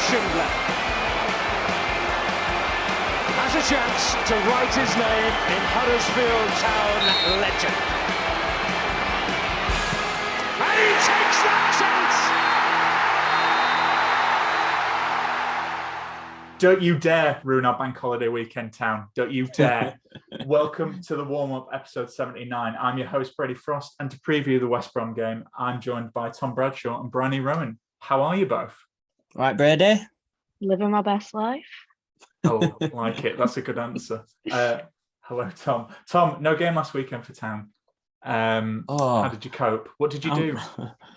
Schindler has a chance to write his name in Huddersfield Town legend. And he takes that chance! Don't you dare ruin our bank holiday weekend, Town. Don't you dare. Welcome to the warm-up episode 79. I'm your host, Brady Frost, and to preview the West Brom game, I'm joined by Tom Bradshaw and Bryony Rowan. How are you both? Right, Brady? Living my best life. Oh, like it. That's a good answer. Hello, Tom. Tom, no game last weekend for Town. How did you cope? What did you do?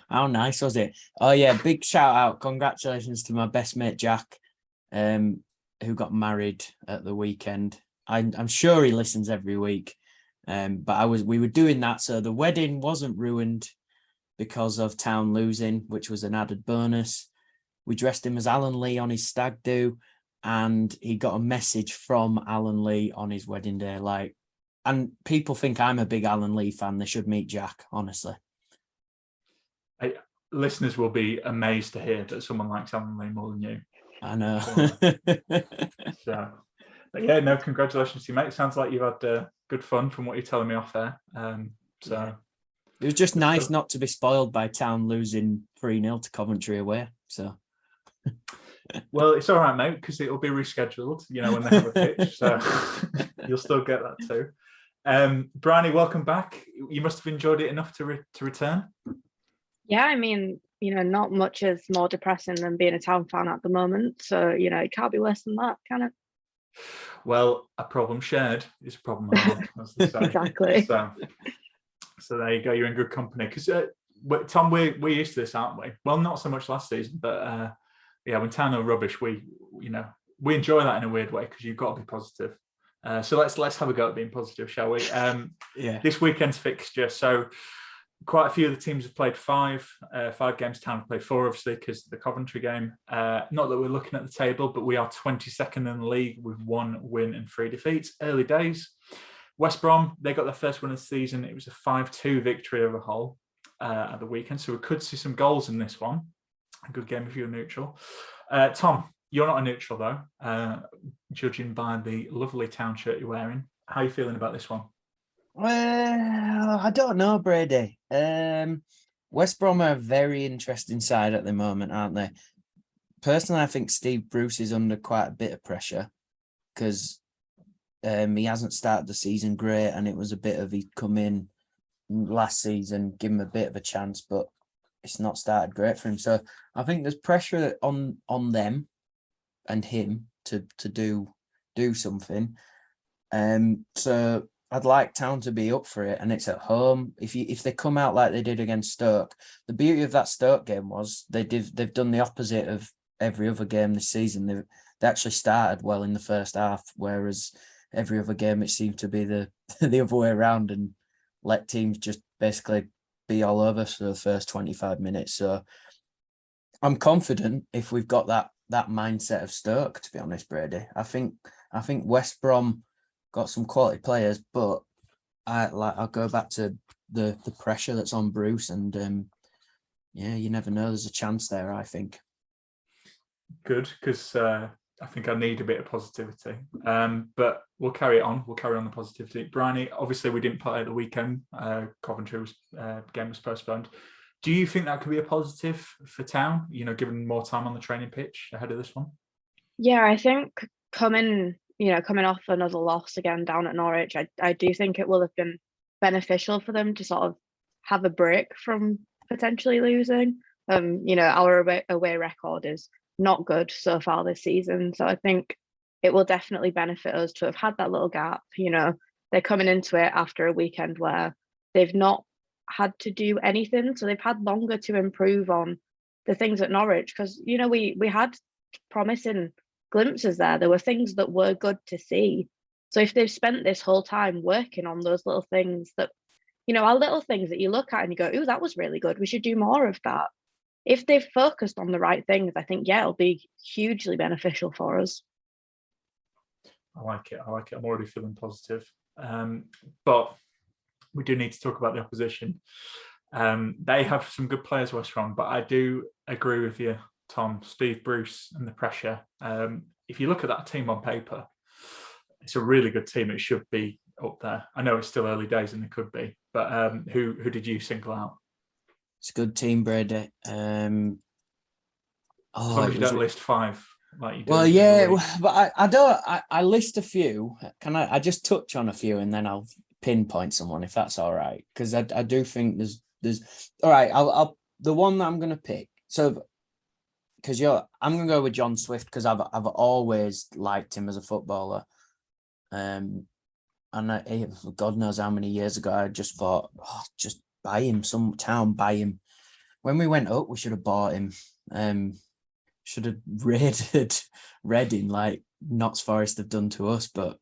How nice was it? Oh, yeah, big shout out. Congratulations to my best mate, Jack, who got married at the weekend. I'm sure he listens every week. But we were doing that, so the wedding wasn't ruined because of Town losing, which was an added bonus. We dressed him as Alan Lee on his stag do, and he got a message from Alan Lee on his wedding day. And people think I'm a big Alan Lee fan. They should meet Jack, honestly. Listeners will be amazed to hear that someone likes Alan Lee more than you. I know. But yeah, no, congratulations to you, mate. It sounds like you've had good fun from what you're telling me off there. It was just nice not to be spoiled by Town losing 3-0 to Coventry away. So. Well, it's all right, mate, because it'll be rescheduled, when they have a pitch. So you'll still get that too. Bryony, welcome back. You must have enjoyed it enough to return. Yeah, I mean, not much is more depressing than being a Town fan at the moment. So, it can't be worse than that, can it? Well, a problem shared is a problem halved, as they say. Exactly. So there you go. You're in good company. Because Tom, we're used to this, aren't we? Well, not so much last season, but when Town are rubbish, we enjoy that in a weird way because you've got to be positive. So let's have a go at being positive, shall we? This weekend's fixture. So quite a few of the teams have played five games. Town have played 4, obviously, because of the Coventry game. Not that we're looking at the table, but we are 22nd in the league with 1 win and 3 defeats. Early days. West Brom, they got their first win of the season. It was a 5-2 victory over Hull at the weekend. So we could see some goals in this one. A good game if you're neutral. Tom, you're not a neutral though, judging by the lovely Town shirt you're wearing. How are you feeling about this one? Well, I don't know, Brady. West Brom are a very interesting side at the moment, aren't they? Personally, I think Steve Bruce is under quite a bit of pressure because he hasn't started the season great, and it was a bit of he'd come in last season, give him a bit of a chance, but it's not started great for him. So I think there's pressure on them and him to do something. So I'd like Town to be up for it, and it's at home. If they come out like they did against Stoke, the beauty of that Stoke game was they've done the opposite of every other game this season. They actually started well in the first half, whereas every other game it seemed to be the other way around and let teams just basically be all over us for the first 25 minutes. So I'm confident if we've got that mindset of Stoke, to be honest, Brady. I think West Brom got some quality players, but I'll go back to the pressure that's on Bruce, and you never know. There's a chance there, I think. Good, because I think I need a bit of positivity. But we'll carry it on. We'll carry on the positivity. Bryony, obviously we didn't play at the weekend. Coventry game was postponed. Do you think that could be a positive for Town, given more time on the training pitch ahead of this one? Yeah, I think coming off another loss again down at Norwich, I do think it will have been beneficial for them to sort of have a break from potentially losing. Our away record is not good so far this season, so I think it will definitely benefit us to have had that little gap. They're coming into it after a weekend where they've not had to do anything, so they've had longer to improve on the things at Norwich, because we had promising glimpses there were things that were good to see. So if they've spent this whole time working on those little things that are little things that you look at and you go, ooh, that was really good, we should do more of that. If they've focused on the right things, I think, it'll be hugely beneficial for us. I like it. I'm already feeling positive. But we do need to talk about the opposition. They have some good players, West Brom, but I do agree with you Tom, Steve Bruce and the pressure. If you look at that team on paper, it's a really good team. It should be up there. I know it's still early days and it could be, but who did you single out? It's a good team, Brady. As long as you don't list 5 like you do. Well, yeah, but I don't. I list a few. Can I just touch on a few and then I'll pinpoint someone if that's all right? Because I do think there's all right. I'll the one that I'm gonna pick. So because I'm gonna go with John Swift because I've always liked him as a footballer. And God knows how many years ago I just thought, just buy him, some town buy him. When we went up, we should have bought him. Should have raided Reading like Notts Forest have done to us. But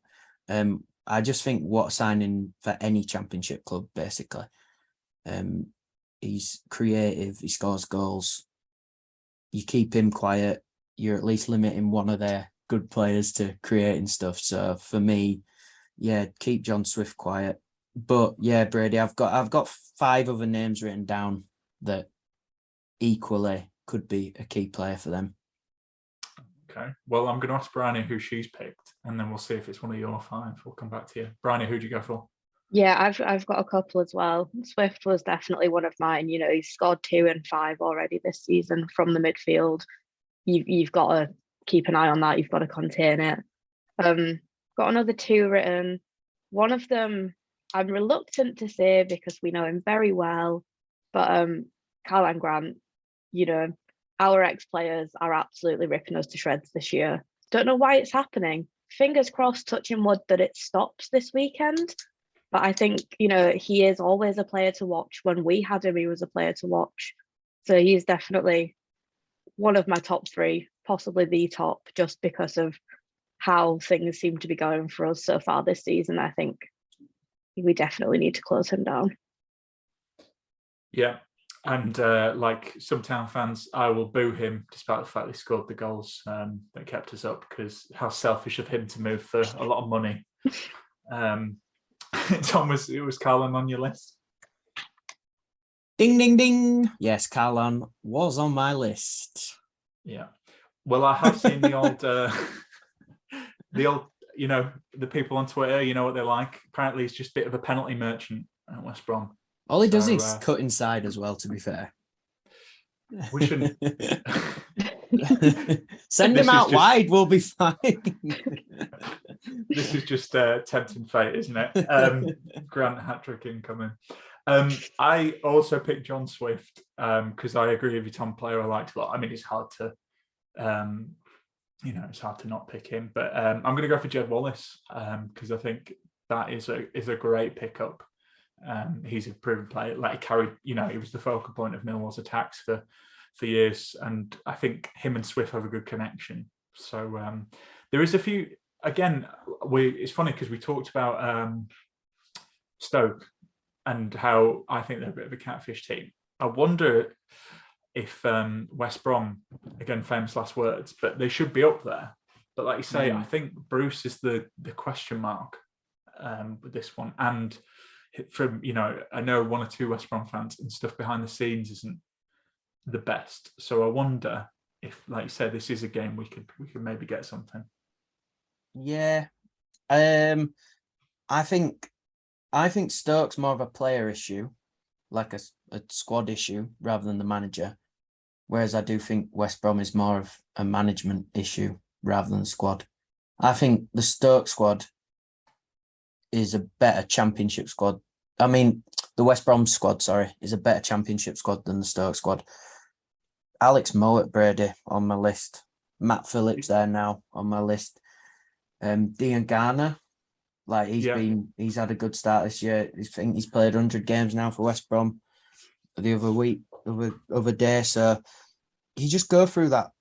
I just think what a signing for any championship club, basically. He's creative, he scores goals. You keep him quiet, you're at least limiting one of their good players to creating stuff. So for me, yeah, keep John Swift quiet. But yeah, Brady, I've got 5 other names written down that equally could be a key player for them. Okay. Well, I'm going to ask Bryony who she's picked, and then we'll see if it's one of your 5. We'll come back to you. Bryony, who'd you go for? Yeah, I've got a couple as well. Swift was definitely one of mine. You know, he's scored 2 and 5 already this season from the midfield. You've got to keep an eye on that. You've got to contain it. Got another 2 written. One of them I'm reluctant to say because we know him very well, but Caroline Grant, you know, our ex-players are absolutely ripping us to shreds this year. Don't know why it's happening. Fingers crossed, touching wood, that it stops this weekend. But I think, you know, he is always a player to watch. When we had him, he was a player to watch. So he's definitely one of my top 3, possibly the top, just because of how things seem to be going for us so far this season. I think we definitely need to close him down. Yeah. And like some Town fans, I will boo him despite the fact he scored the goals that kept us up, because how selfish of him to move for a lot of money. Tom, it was Carlin on your list? Ding, ding, ding. Yes, Carlin was on my list. Yeah. Well, I have seen the old, you know, the people on Twitter, you know what they're like. Apparently he's just a bit of a penalty merchant at West Brom. All he does is cut inside as well, to be fair. We shouldn't. Send him out wide, we'll be fine. This is just tempting fate, isn't it? Grant hat-trick incoming. I also picked John Swift because I agree with you, Tom, player I liked a lot. I mean, it's hard to, it's hard to not pick him. But I'm going to go for Jed Wallace because I think that is a great pickup. He's a proven player. Like, he carried, he was the focal point of Millwall's attacks for years, and I think him and Swift have a good connection. So there is a few. Again, it's funny because we talked about Stoke and how I think they're a bit of a catfish team. I wonder if West Brom, again, famous last words, but they should be up there. But like you say, I think Bruce is the question mark with this one. And from, I know 1 or 2 West Brom fans, and stuff behind the scenes isn't the best. So I wonder if, like you said, this is a game we could maybe get something. Yeah. I think Stoke's more of a player issue, like a squad issue, rather than the manager. Whereas I do think West Brom is more of a management issue rather than the squad. I think the Stoke squad is a better championship squad. I mean, the West Brom squad, is a better championship squad than the Stoke squad. Alex Mowat, Brady on my list. Matt Phillips there now on my list. Dean Garner, like he's had a good start this year. I think he's played 100 games now for West Brom the other day. So you just go through that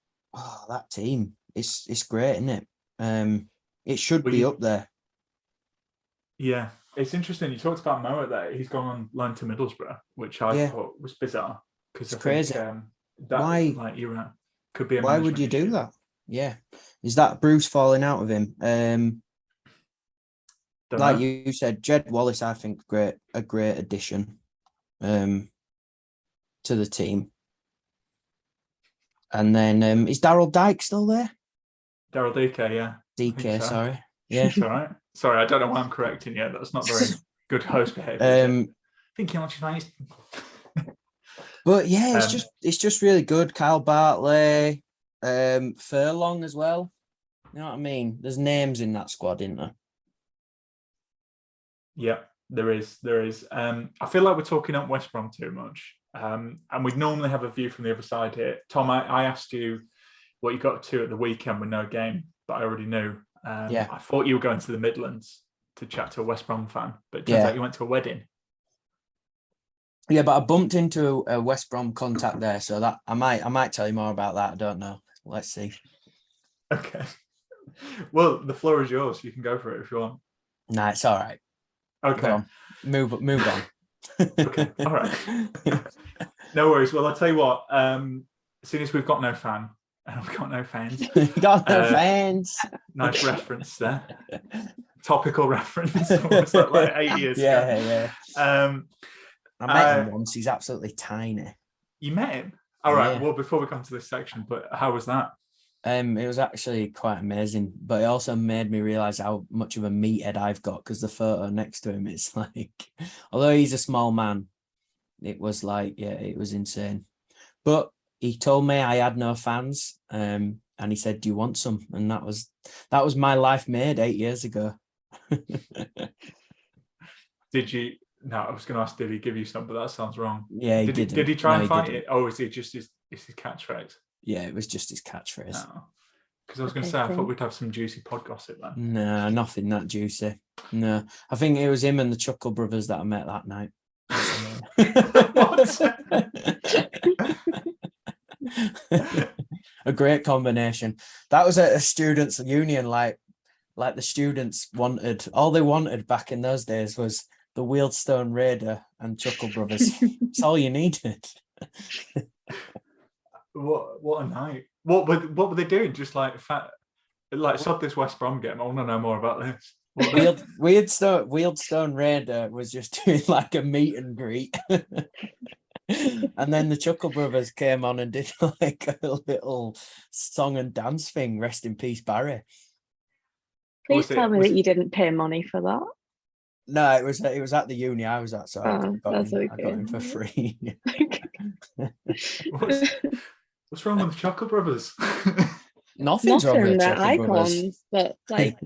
team. It's great, isn't it? It should be up there. Yeah, it's interesting. You talked about Mowat there. He's gone on loan to Middlesbrough, which I thought was bizarre, because it's crazy. Why? Like, you're right. Could be. Why would you do that? Yeah, is that Bruce falling out of him? Like you said, Jed Wallace, I think a great addition to the team. And then is Daryl Dyke still there? Daryl DK, yeah. DK, so. sorry. Yeah. It's all right. Sorry, I don't know why I'm correcting you. That's not very good host behaviour. Thinking on your face. But yeah, it's just really good. Kyle Bartley, Furlong as well. You know what I mean? There's names in that squad, isn't there? Yeah, there is. I feel like we're talking up West Brom too much. And we normally have a view from the other side here. Tom, I asked you what you got to at the weekend with no game, but I already knew. I thought you were going to the Midlands to chat to a West Brom fan, but it turns out you went to a wedding. Yeah, but I bumped into a West Brom contact there, so that I might tell you more about that. I don't know. Let's see. Okay. Well, the floor is yours. You can go for it if you want. Nah, it's all right. Okay. Move on. Okay. All right. No worries. Well, I'll tell you what. As soon as we've got no fan, and we've got no fans. Got no fans. Nice reference there. Topical reference. Almost like 8 years ago. Yeah. I met him once. He's absolutely tiny. You met him? All right. Yeah. Well, before we come to this section, but how was that? It was actually quite amazing, but it also made me realise how much of a meathead I've got, because the photo next to him is like, although he's a small man, it was like, it was insane. But he told me I had no fans, and he said, "Do you want some?" And that was my life made 8 years ago. Did you? No, I was going to ask, did he give you some? But that sounds wrong. Yeah, he didn't. Did he try and fight it? Oh, is it just his catchphrase? Yeah, it was just his catchphrase. Because I was going to say, I thought we'd have some juicy pod gossip then. No, nothing that juicy. No, I think it was him and the Chuckle Brothers that I met that night. A great combination. That was at a students' union. Like the students wanted, all they wanted back in those days was the Wealdstone Raider and Chuckle Brothers. That's all you needed. What a night! What were they doing? Just like sod this West Brom game. I want to know more about this. Wealdstone Raider was just doing like a meet and greet. And then the Chuckle Brothers came on and did like a little song and dance thing. Rest in peace, Barry. Please tell me that you didn't pay money for that. No, it was at the uni I was at, so I got him for free. What's wrong with the Chuckle Brothers? Nothing's wrong with the they're Chuckle icons, Brothers. but like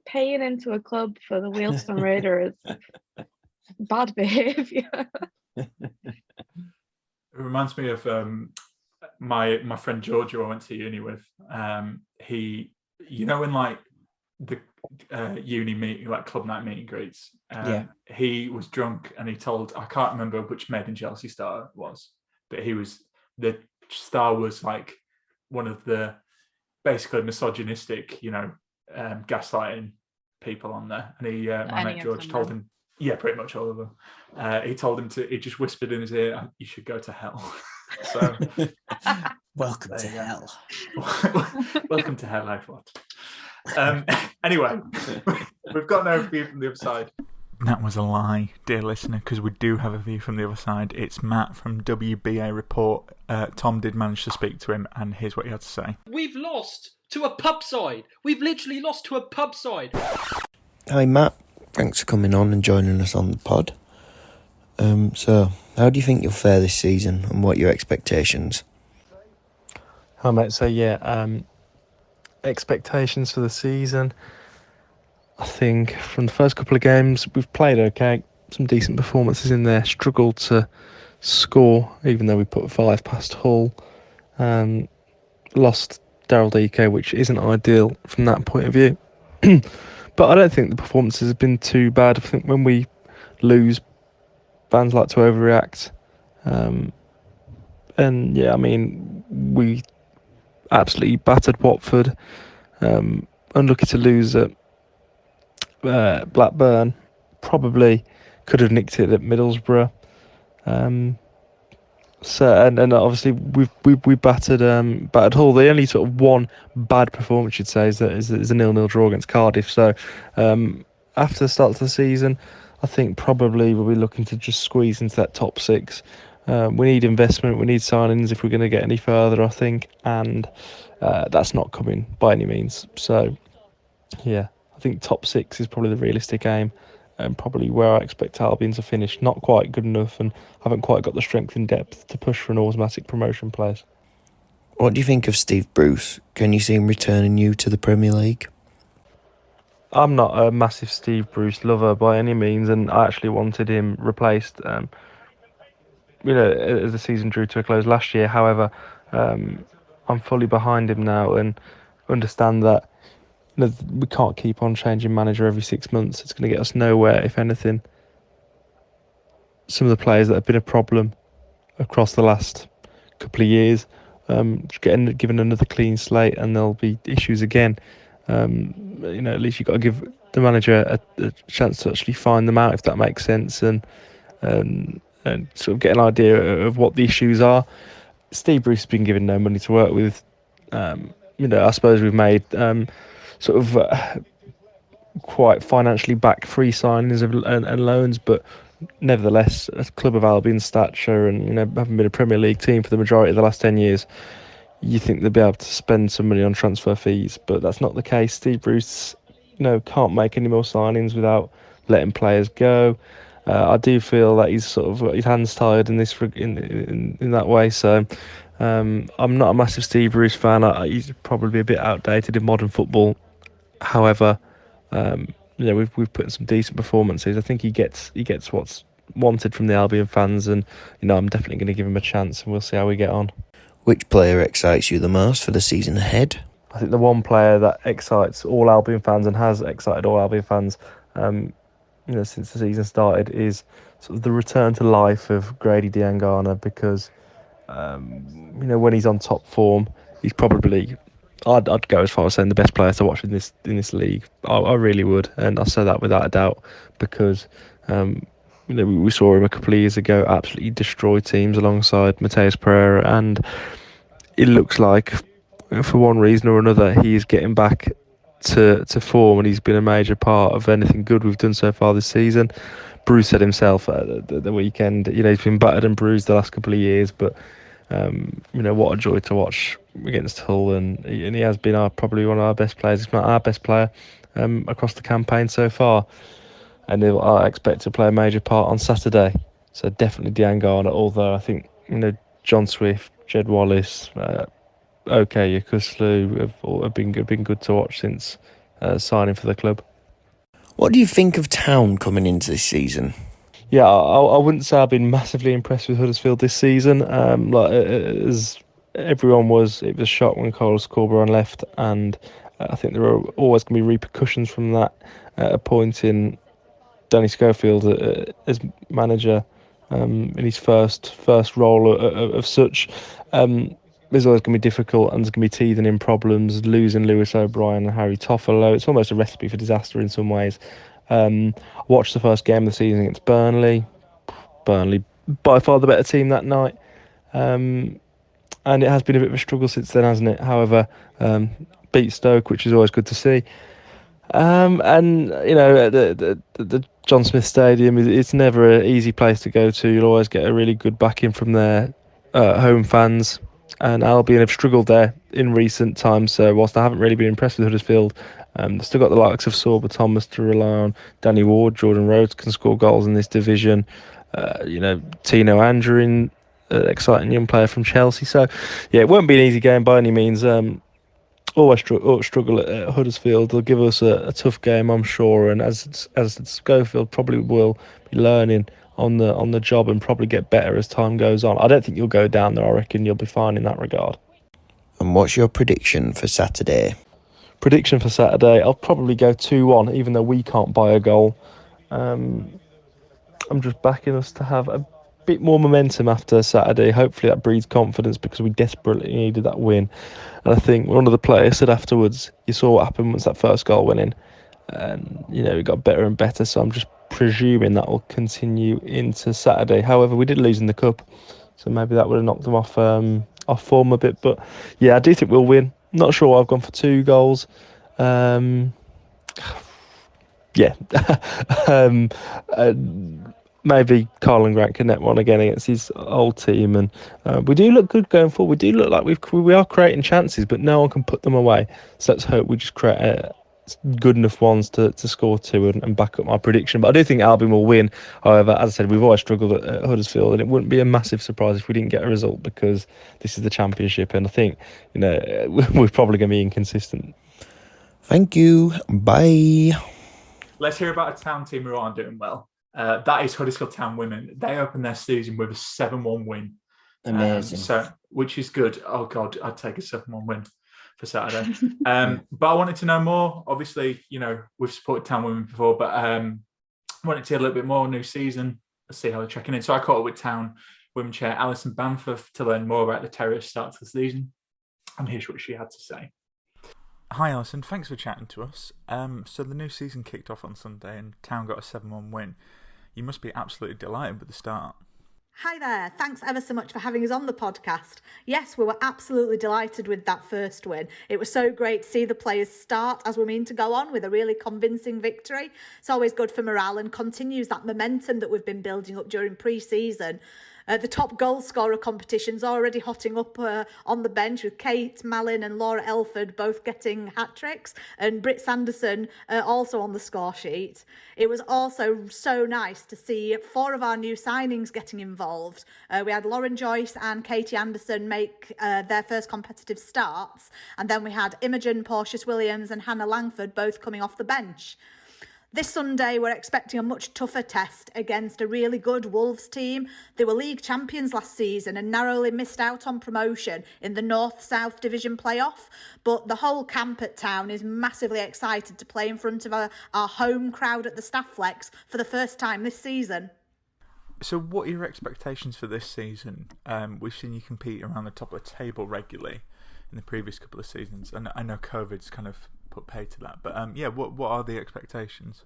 paying into a club for the Wealdstone Raider is bad behaviour. It reminds me of my friend George, who I went to uni with. He, in like the uni meeting, like club night meet and greets, he was drunk and he told, I can't remember which Made in Chelsea star it was, but the star was like one of the basically misogynistic, gaslighting people on there. And he, my mate George, told him, yeah, pretty much all of them. He told him he just whispered in his ear, "You should go to hell." So, welcome to hell. Welcome to hell, I thought. Anyway, we've got no view from the other side. That was a lie, dear listener, because we do have a view from the other side. It's Matt from WBA Report. Tom did manage to speak to him, and here's what he had to say. We've lost to a pub side. We've literally lost to a pub side. Hi, Matt. Thanks for coming on and joining us on the pod. So, how do you think you'll fare this season, and what are your expectations? Hi, mate. So, expectations for the season. I think from the first couple of games, we've played okay. Some decent performances in there. Struggled to score, even though we put 5 past Hull. Lost Daryl DK, which isn't ideal from that point of view. But I don't think the performances have been too bad. I think when we lose, fans like to overreact. We absolutely battered Watford. Unlucky to lose at Blackburn. Probably could have nicked it at Middlesbrough. And obviously we battered Hull. The only sort of one bad performance you'd say is a 0-0 draw against Cardiff. So after the start of the season, I think probably we'll be looking to just squeeze into that top 6. We need investment, we need signings if we're going to get any further, I think, and that's not coming by any means. So, yeah, I think top 6 is probably the realistic aim, and probably where I expect Albion to finish. Not quite good enough, and haven't quite got the strength and depth to push for an automatic promotion place. What do you think of Steve Bruce? Can you see him returning you to the Premier League? I'm not a massive Steve Bruce lover by any means, and I actually wanted him replaced. As the season drew to a close last year. However, I'm fully behind him now and understand that we can't keep on changing manager every 6 months. It's going to get us nowhere. If anything, some of the players that have been a problem across the last couple of years, given another clean slate, and there'll be issues again. At least you've got to give the manager a chance to actually find them out, if that makes sense, and sort of get an idea of what the issues are. Steve Bruce has been given no money to work with. I suppose we've made quite financially backed free signings and loans, but nevertheless, a club of Albion's stature and having been a Premier League team for the majority of the last 10 years, you think they'll be able to spend some money on transfer fees, but that's not the case. Steve Bruce, can't make any more signings without letting players go. I do feel that he's sort of got his hands tied in that way. So I'm not a massive Steve Bruce fan. He's probably a bit outdated in modern football. However, we've put in some decent performances. I think he gets what's wanted from the Albion fans, and I'm definitely going to give him a chance, and we'll see how we get on. Which player excites you the most for the season ahead? I think the one player that excites all Albion fans and has excited all Albion fans, since the season started, is sort of the return to life of Grady Diangana, because when he's on top form, he's probably, I'd go as far as saying, the best player to watch in this league. I really would, and I say that without a doubt, because we saw him a couple of years ago absolutely destroy teams alongside Mateus Pereira, and it looks like, for one reason or another, he is getting back to form, and he's been a major part of anything good we've done so far this season. Bruce said himself at the weekend, he's been battered and bruised the last couple of years, but what a joy to watch against Hull, and he has been probably one of our best players, if not our best player, across the campaign so far, and I expect to play a major part on Saturday. So definitely Diangana, although I think John Swift, Jed Wallace, Yakuslu have been good to watch since signing for the club. What do you think of Town coming into this season? Yeah, I wouldn't say I've been massively impressed with Huddersfield this season. As everyone was, it was a shock when Carlos Corberan left, and I think there are always going to be repercussions from that, appointing Danny Schofield as manager in his first role of such. There's always going to be difficult, and there's going to be teething in problems, losing Lewis O'Brien and Harry Toffolo. It's almost a recipe for disaster in some ways. I watched the first game of the season against Burnley. Burnley, by far the better team that night. And it has been a bit of a struggle since then, hasn't it? However, beat Stoke, which is always good to see. And the John Smith Stadium it's never an easy place to go to. You'll always get a really good backing from their home fans, and Albion have struggled there in recent times. So whilst I haven't really been impressed with Huddersfield, they've still got the likes of Sorba Thomas to rely on. Danny Ward, Jordan Rhodes can score goals in this division. Tino Angerin, exciting young player from Chelsea. So yeah, it won't be an easy game by any means. Always struggle at Huddersfield. They'll give us a tough game, I'm sure, and as Schofield probably will be learning on the job and probably get better as time goes on. I don't think you'll go down there. I reckon you'll be fine in that regard. And what's your prediction for Saturday? Prediction for Saturday, I'll probably go 2-1, even though we can't buy a goal. I'm just backing us to have a bit more momentum after Saturday. Hopefully that breeds confidence, because we desperately needed that win. And I think one of the players said afterwards, you saw what happened once that first goal went in, and it got better and better. So I'm just presuming that will continue into Saturday. However, we did lose in the cup, so maybe that would have knocked them off form a bit. But yeah, I do think we'll win. Not sure why I've gone for 2 goals. maybe Carlin Grant can net one again against his old team, and we do look good going forward. We do look like we are creating chances, but no one can put them away. So let's hope we just create good enough ones to score two and back up my prediction. But I do think Albion will win. However, as I said, we've always struggled at Huddersfield, and it wouldn't be a massive surprise if we didn't get a result, because this is the Championship, and I think we're probably going to be inconsistent. Thank you. Bye. Let's hear about a Town team who aren't doing well. That is Huddersfield Town women. They opened their season with a 7-1 win. Amazing. Which is good. Oh God, I'd take a 7-1 win for Saturday. But I wanted to know more. Obviously, we've supported Town women before, but wanted to hear a little bit more. New season. Let's see how they're checking in. So I caught up with Town Women Chair Alison Bamforth to learn more about the Terriers' start to the season. And here's what she had to say. Hi Alison, thanks for chatting to us. So the new season kicked off on Sunday and Town got a 7-1 win. You must be absolutely delighted with the start. Hi there, thanks ever so much for having us on the podcast. Yes, we were absolutely delighted with that first win. It was so great to see the players start as we mean to go on with a really convincing victory. It's always good for morale and continues that momentum that we've been building up during pre-season. The top goal scorer competition's already hotting up on the bench, with Kate Mallin and Laura Elford both getting hat-tricks, and Britt Sanderson also on the score sheet. It was also so nice to see 4 of our new signings getting involved. We had Lauren Joyce and Katie Anderson make their first competitive starts, and then we had Imogen Porteous-Williams and Hannah Langford both coming off the bench. This Sunday, we're expecting a much tougher test against a really good Wolves team. They were league champions last season and narrowly missed out on promotion in the North-South Division playoff. But the whole camp at Town is massively excited to play in front of our home crowd at the Staff Flex for the first time this season. So what are your expectations for this season? We've seen you compete around the top of the table regularly in the previous couple of seasons. And I know COVID's kind of put pay to that, but what are the expectations?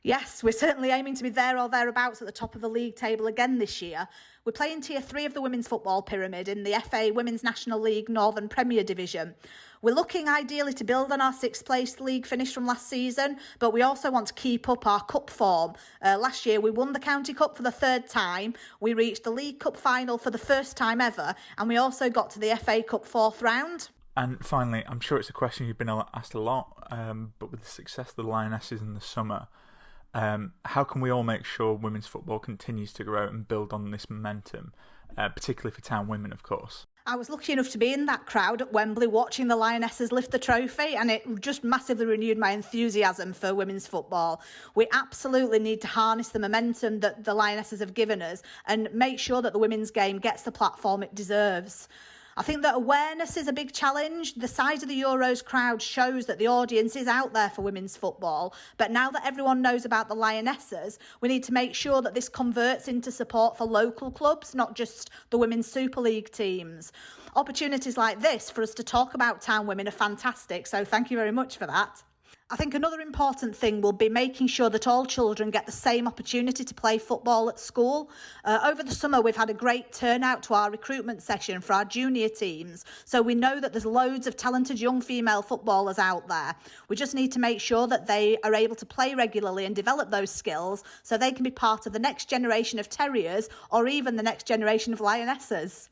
Yes, we're certainly aiming to be there or thereabouts at the top of the league table again this year. We're playing Tier 3 of the women's football pyramid in the FA Women's National League Northern Premier Division. We're looking ideally to build on our 6th place league finish from last season, but we also want to keep up our cup form. Last year we won the County Cup for the 3rd time, we reached the League Cup final for the 1st time ever, and we also got to the FA Cup 4th round. And finally, I'm sure it's a question you've been asked a lot, but with the success of the Lionesses in the summer, how can we all make sure women's football continues to grow and build on this momentum, particularly for Town women, of course? I was lucky enough to be in that crowd at Wembley watching the Lionesses lift the trophy, and it just massively renewed my enthusiasm for women's football. We absolutely need to harness the momentum that the Lionesses have given us and make sure that the women's game gets the platform it deserves. I think that awareness is a big challenge. The size of the Euros crowd shows that the audience is out there for women's football. But now that everyone knows about the Lionesses, we need to make sure that this converts into support for local clubs, not just the Women's Super League teams. Opportunities like this for us to talk about Town women are fantastic, so thank you very much for that. I think another important thing will be making sure that all children get the same opportunity to play football at school. Over the summer, we've had a great turnout to our recruitment session for our junior teams, so we know that there's loads of talented young female footballers out there. We just need to make sure that they are able to play regularly and develop those skills so they can be part of the next generation of Terriers or even the next generation of Lionesses.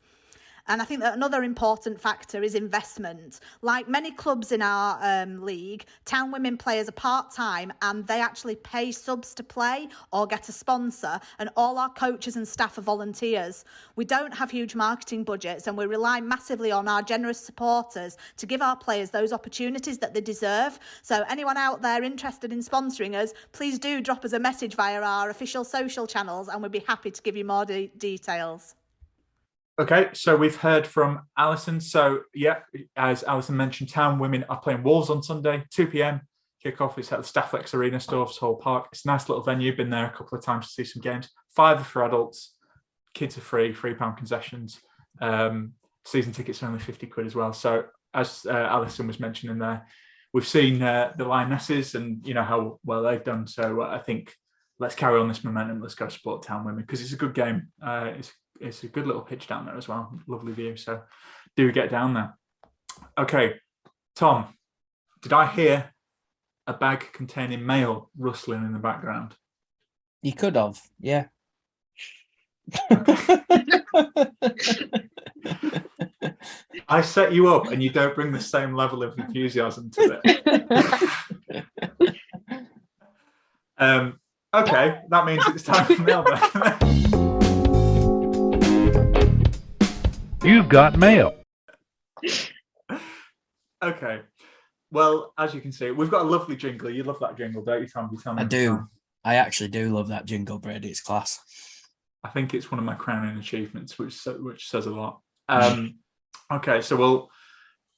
And I think that another important factor is investment. Like many clubs in our league, Town women players are part-time and they actually pay subs to play or get a sponsor, and all our coaches and staff are volunteers. We don't have huge marketing budgets and we rely massively on our generous supporters to give our players those opportunities that they deserve. So anyone out there interested in sponsoring us, please do drop us a message via our official social channels and we'd be happy to give you more details. Okay, so we've heard from Alison. So, yeah, as Alison mentioned, Town women are playing Wolves on Sunday, 2 p.m. Kick-off. It's at the Staff Flex Arena, Storfs Hall Park. It's a nice little venue. Been there a couple of times to see some games. £5 for adults. Kids are free, £3 concessions. Season tickets are only £50 as well. So, as Alison was mentioning there, we've seen the Lionesses and, how well they've done. So, I think let's carry on this momentum. Let's go support Town women because it's a good game. It's a good little pitch down there as well. Lovely view. So do get down there. Okay, Tom, did I hear a bag containing mail rustling in the background? You could have, yeah. I set you up and you don't bring the same level of enthusiasm to it. Okay, that means it's time for mailbag. You've got mail. Okay. Well, as you can see, we've got a lovely jingle. You love that jingle, don't you, Tom? You tell me I every do. time. I actually do love that jingle, Brady. It's class. I think it's one of my crowning achievements, which says a lot. Okay, so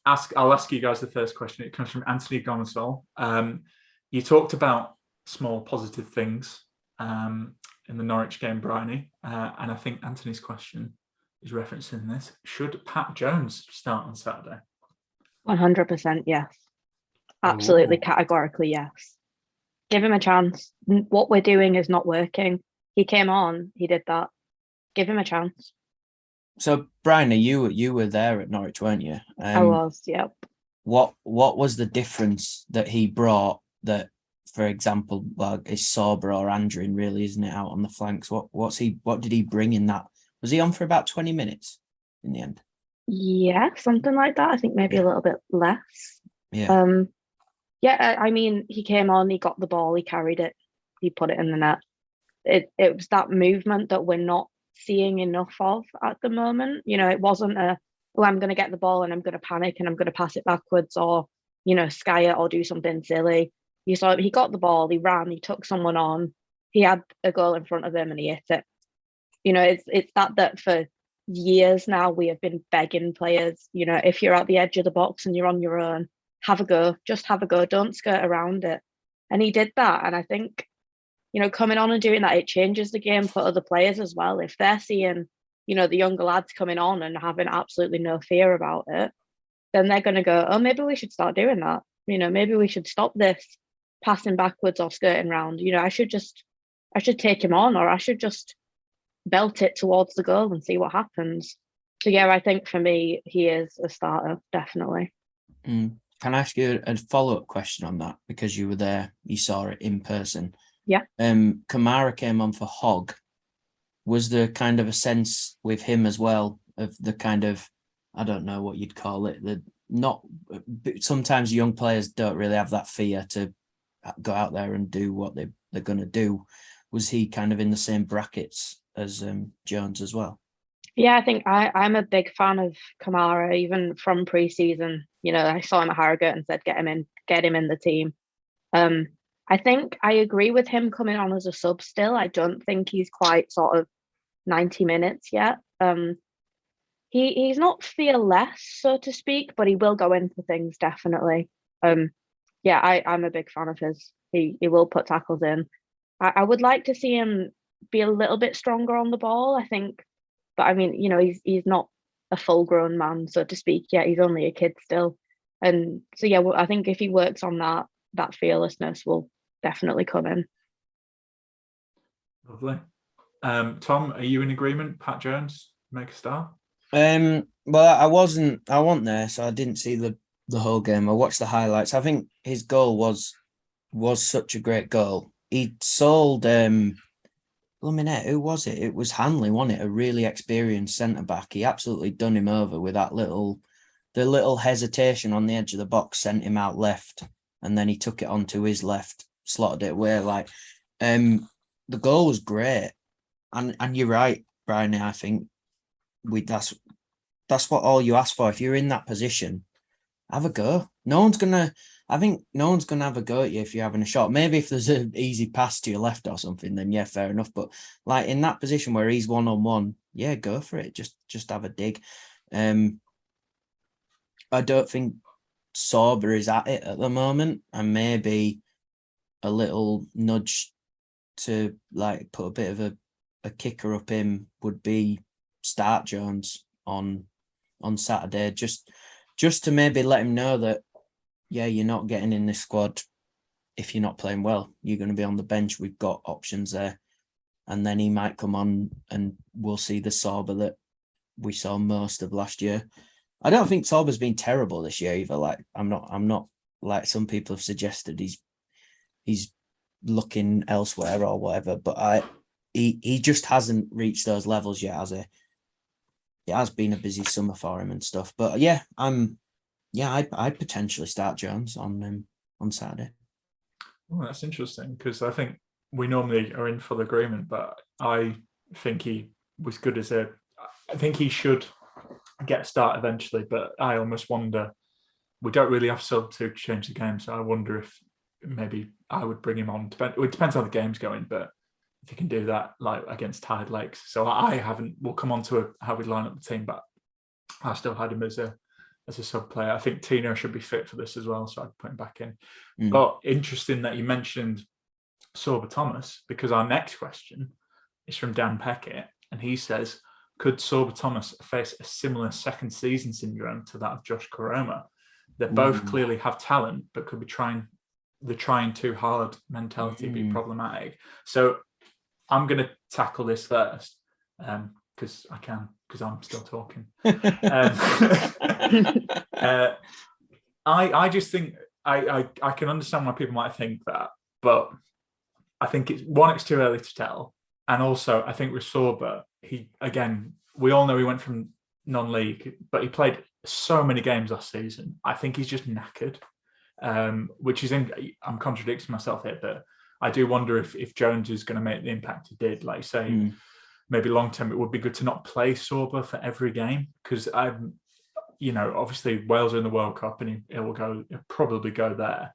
I'll ask you guys the first question. It comes from Anthony Gonzal. You talked about small positive things in the Norwich game, Bryony, and I think Anthony's question is referencing this. Should Pat Jones start on Saturday? 100% yes. Absolutely, categorically yes. Give him a chance. What we're doing is not working. He came on, he did that. Give him a chance. So, Bryony, you were there at Norwich, weren't you? I was, yep. What was the difference that he brought that, for example, well, is Sorba or Andrin really, isn't it, out on the flanks? What did he bring in that? Was he on for about 20 minutes in the end? Yeah, something like that. I think maybe a little bit less. Yeah. I mean, he came on, he got the ball, he carried it, he put it in the net. It was that movement that we're not seeing enough of at the moment. You know, it wasn't I'm going to get the ball and I'm going to panic and I'm going to pass it backwards or, sky it or do something silly. You saw he got the ball, he ran, he took someone on, he had a goal in front of him and he hit it. It's that for years now we have been begging players, if you're at the edge of the box and you're on your own, have a go, just have a go, don't skirt around it. And he did that. And I think, coming on and doing that, it changes the game for other players as well. If they're seeing, the younger lads coming on and having absolutely no fear about it, then they're going to go, oh, maybe we should start doing that. Maybe we should stop this passing backwards or skirting around. I should take him on, or I should just belt it towards the goal and see what happens. So yeah, I think for me, he is a starter, definitely. Can I ask you a follow-up question on that? Because you were there, you saw it in person. Yeah. Kamara came on for Hogg. Was there kind of a sense with him as well of the kind of, I don't know what you'd call it, sometimes young players don't really have that fear to go out there and do what they're going to do. Was he kind of in the same brackets as Jones as well? Yeah, I think I'm a big fan of Kamara, even from pre-season. I saw him at Harrogate and said, get him in the team. I think I agree with him coming on as a sub still. I don't think he's quite sort of 90 minutes yet. He's not fearless, so to speak, but he will go in for things, definitely. I'm a big fan of his. He will put tackles in. I would like to see him be a little bit stronger on the ball, I think. But I mean, he's not a full-grown man, so to speak. Yeah, he's only a kid still. And so, yeah, I think if he works on that fearlessness will definitely come in. Lovely. Tom, are you in agreement? Pat Jones, make a start? Well, I wasn't there, so I didn't see the whole game. I watched the highlights. I think his goal was such a great goal. He sold who was it? It was Hanley, wasn't it? A really experienced centre-back. He absolutely done him over with that little hesitation on the edge of the box, sent him out left, and then he took it onto his left, slotted it away. The goal was great. And you're right, Brian, I think that's what all you ask for. If you're in that position, have a go. No one's gonna have a go at you if you're having a shot. Maybe if there's an easy pass to your left or something, then yeah, fair enough. But in that position where he's 1-on-1, yeah, go for it. Just have a dig. I don't think Sorba is at it at the moment, and maybe a little nudge to put a bit of a kicker up him would be start Jones on Saturday, just to maybe let him know that, yeah, you're not getting in this squad if you're not playing well. You're going to be on the bench. We've got options there. And then he might come on and we'll see the Sorba that we saw most of last year. I don't think Sorba's been terrible this year either. I'm not like some people have suggested he's looking elsewhere or whatever, but he just hasn't reached those levels yet, has he? It has been a busy summer for him and stuff. But yeah, I'd potentially start Jones on Saturday. Well, that's interesting because I think we normally are in full agreement, but I think he was good as a. I think he should get a start eventually, but I almost wonder. We don't really have sub to change the game, so I wonder if maybe I would bring him on. It depends how the game's going, but if you can do that like against tired legs. So I haven't. We'll come on to how we line up the team, but I still had him as a sub player. I think Tino should be fit for this as well, so I'd put him back in. But interesting that you mentioned Sorba Thomas, because our next question is from Dan Peckett, and he says, could Sorba Thomas face a similar second season syndrome to that of Josh Koroma? They both clearly have talent, but could be trying too hard mentality be problematic. So I'm going to tackle this first because I can, because I'm still talking. I just think I can understand why people might think that, but I think it's too early to tell. And also I think with Sorba, we all know he went from non-league, but he played so many games last season. I think he's just knackered, which is I'm contradicting myself here, but I do wonder if Jones is going to make the impact he did. Like say, maybe long term, it would be good to not play Sorba for every game because obviously Wales are in the World Cup and he'll probably go there.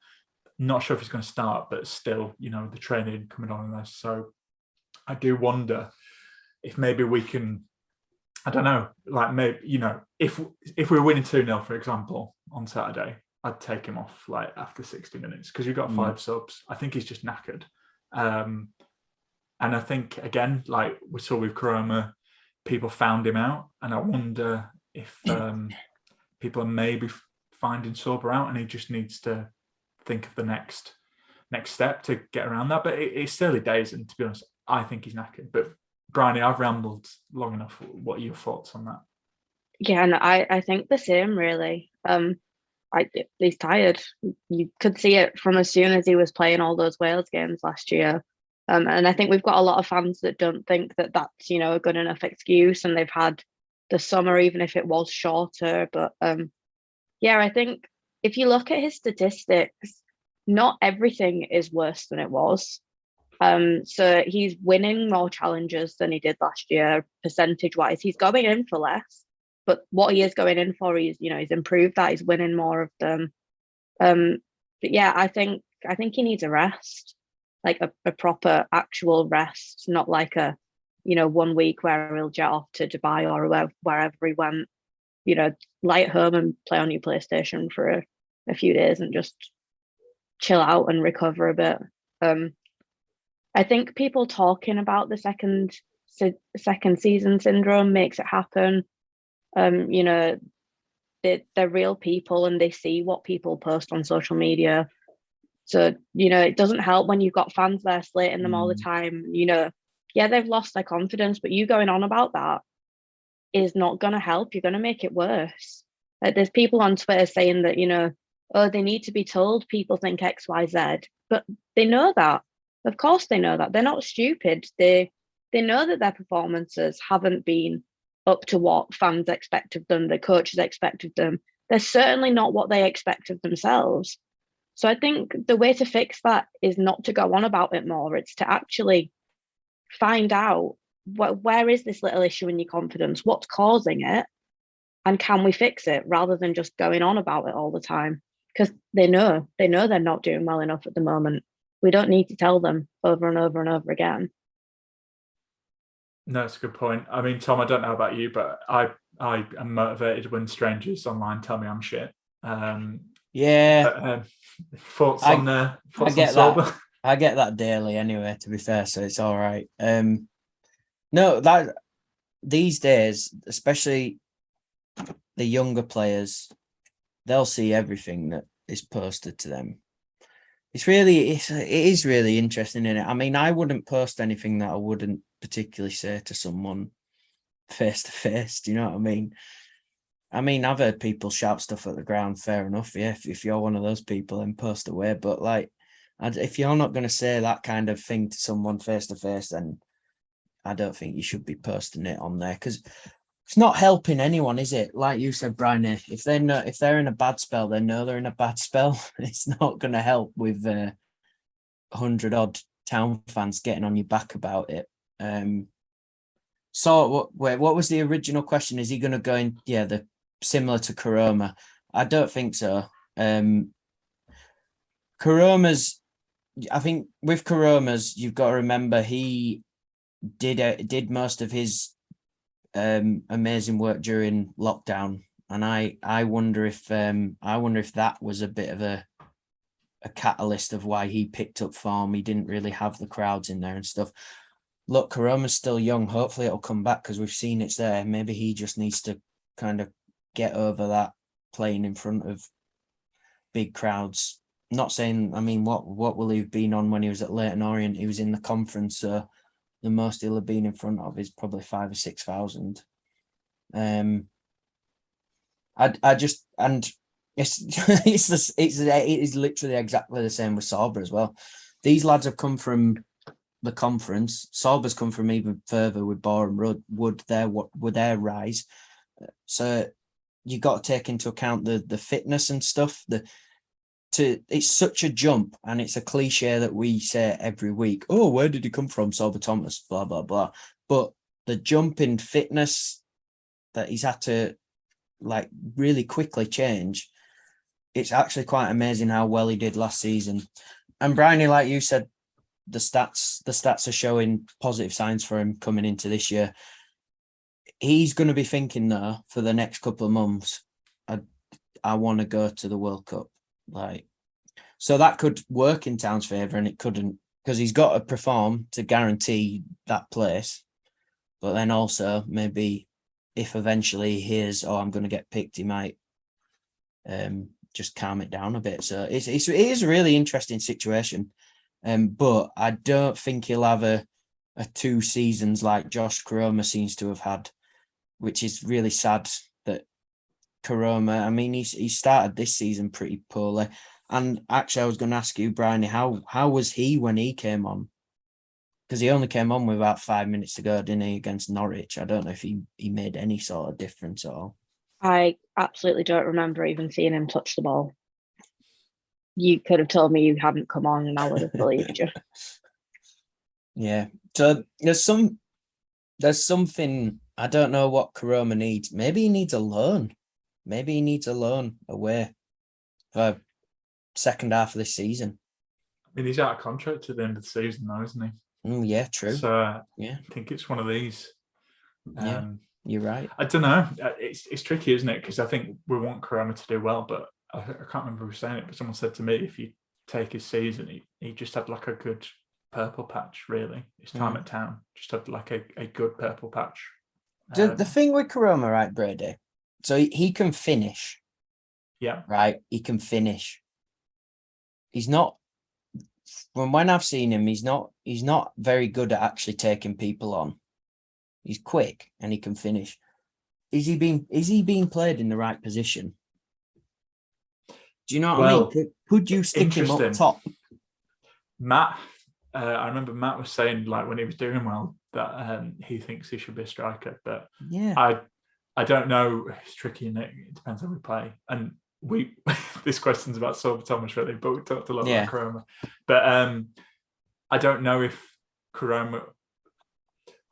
Not sure if he's going to start, but still, the training coming on in there. So I do wonder if maybe we can. I don't know, like maybe, if we were winning 2-0, for example, on Saturday, I'd take him off like after 60 minutes because you've got 5 subs. I think he's just knackered. And I think, again, like we saw with Koroma, people found him out. And I wonder if people are maybe finding Sorba out and he just needs to think of the next step to get around that. But it's early days. And to be honest, I think he's knackered. But Bryony, I've rambled long enough. What are your thoughts on that? Yeah, and I think the same really. He's tired. You could see it from as soon as he was playing all those Wales games last year. And I think we've got a lot of fans that don't think that that's, a good enough excuse, and they've had the summer, even if it was shorter. But I think if you look at his statistics, not everything is worse than it was. So he's winning more challenges than he did last year, percentage-wise. He's going in for less, but what he is going in for, he's improved that. He's winning more of them. But yeah, I think he needs a rest, like a proper actual rest, not like a 1 week where he'll jet off to Dubai or wherever he went. Lie at home and play on your PlayStation for a few days and just chill out and recover a bit. I think people talking about the second season syndrome makes it happen. They're real people and they see what people post on social media. So, it doesn't help when you've got fans there slating them all the time. They've lost their confidence, but you going on about that is not going to help. You're going to make it worse. There's people on Twitter saying that, they need to be told people think X, Y, Z, but they know that. Of course they know that. They're not stupid. They know that their performances haven't been up to what fans expect of them, the coaches expect of them. They're certainly not what they expect of themselves. So I think the way to fix that is not to go on about it more. It's to actually find out where is this little issue in your confidence? What's causing it? And can we fix it rather than just going on about it all the time? Because they know they're not doing well enough at the moment. We don't need to tell them over and over and over again. No, it's a good point. I mean, Tom, I don't know about you, but I am motivated when strangers online tell me I'm shit. Thoughts on Sorba? I get that daily anyway, to be fair, so it's all right. No, that these days, especially the younger players, they'll see everything that is posted to them. It is really interesting, isn't it? I mean, I wouldn't post anything that I wouldn't particularly say to someone face to face. Do you know what I mean? I've heard people shout stuff at the ground. Fair enough. Yeah, if you're one of those people, then post away. But like, if you're not going to say that kind of thing to someone face to face, then I don't think you should be posting it on there because it's not helping anyone, is it? Like you said, Bryony, if they're in a bad spell, they know they're in a bad spell. It's not going to help with 100 odd Town fans getting on your back about it. So what was the original question? Is he going to go in? Yeah, the similar to Karoma. I don't think so. Karoma's. I think with Karoma's, you've got to remember he did most of his amazing work during lockdown, and I wonder if that was a bit of a catalyst of why he picked up form. He didn't really have the crowds in there and stuff. Look, Karoma's still young. Hopefully it'll come back because we've seen it's there. Maybe he just needs to kind of get over that playing in front of big crowds. Not saying, I mean, what will he have been on when he was at Leyton Orient? He was in the conference, so the most he'll have been in front of is probably 5,000 or 6,000. I just, and it is literally exactly the same with Sauber as well. These lads have come from the conference. Sauber's come from even further with Borough and Wood their rise. So you got to take into account the fitness and stuff. It's such a jump, and it's a cliche that we say every week. Oh, where did he come from, Sauber Thomas? Blah blah blah. But the jump in fitness that he's had to like really quickly change. It's actually quite amazing how well he did last season. And Bryony, like you said, the stats are showing positive signs for him coming into this year. He's going to be thinking though for the next couple of months, I want to go to the World Cup. Like, so that could work in Town's favour, and it couldn't, because he's got to perform to guarantee that place. But then also maybe if eventually he hears, I'm going to get picked, he might just calm it down a bit. So it is a really interesting situation. But I don't think he'll have a 2 seasons like Josh Karoma seems to have had, which is really sad that Karoma, I mean, he started this season pretty poorly. And actually, I was going to ask you, Bryony, how was he when he came on? Because he only came on with about 5 minutes to go, didn't he, against Norwich? I don't know if he made any sort of difference at all. I absolutely don't remember even seeing him touch the ball. You could have told me you hadn't come on and I would have believed you. Yeah. So there's something, I don't know what Karoma needs. Maybe he needs a loan. Maybe he needs a loan away for second half of this season. I mean, he's out of contract at the end of the season now, isn't he? Yeah, true. So yeah, I think it's one of these. Yeah, you're right. I don't know. It's tricky, isn't it? Because I think we want Karoma to do well, but I can't remember who was saying it, but someone said to me, if you take his season, he just had like a good purple patch, really. His time at Town just had like a good purple patch. The thing with Karoma, right, Brady? So he can finish. Yeah. Right? He can finish. He's not, from when I've seen him, he's not very good at actually taking people on. He's quick and he can finish. Is he being played in the right position? Do you know what I mean? Could you stick him up top? Matt, I remember Matt was saying, like, when he was doing well, that he thinks he should be a striker. But yeah, I don't know. It's tricky, and it depends how we play. And this question's about Sauber Thomas, really, but we talked a lot about Karoma. But I don't know if Karoma,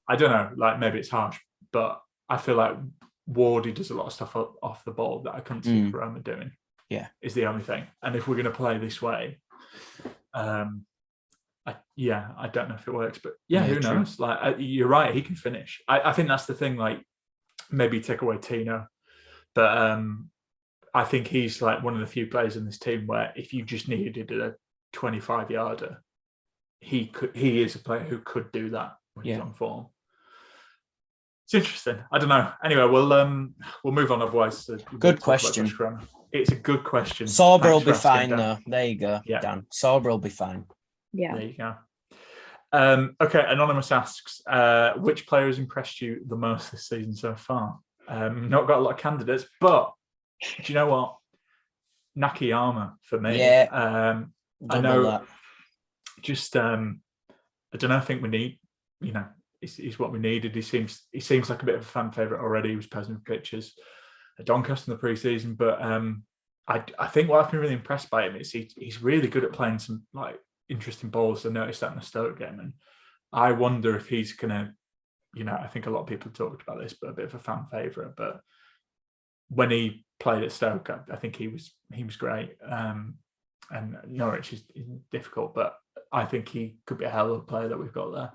I don't know, like, maybe it's harsh, but I feel like Wardy does a lot of stuff off the ball that I couldn't see Karoma doing. Yeah, is the only thing. And if we're going to play this way, I don't know if it works, but who knows? Like, you're right, he can finish. I think that's the thing. Like, maybe take away Tino, but I think he's like one of the few players in this team where if you just needed a 25-yarder, he is a player who could do that when he's on form. It's interesting. I don't know. Anyway, we'll move on. Otherwise, good question. It's a good question. Sauber will be fine, though. There you go, yeah. Dan. Sauber will be fine. Yeah. There you go. Okay, Anonymous asks, which player has impressed you the most this season so far? Not got a lot of candidates, but do you know what? Nakayama for me. Yeah. I know. That. Just, I don't know. I think we need, he's what we needed. He seems like a bit of a fan favourite already. He was posting pictures at Doncaster in the pre-season, but I think what I've been really impressed by him is he's really good at playing some like interesting balls. I noticed that in the Stoke game, and I wonder if he's gonna, I think a lot of people talked about this, but a bit of a fan favourite. But when he played at Stoke, I think he was great. And Norwich is difficult, but I think he could be a hell of a player that we've got there.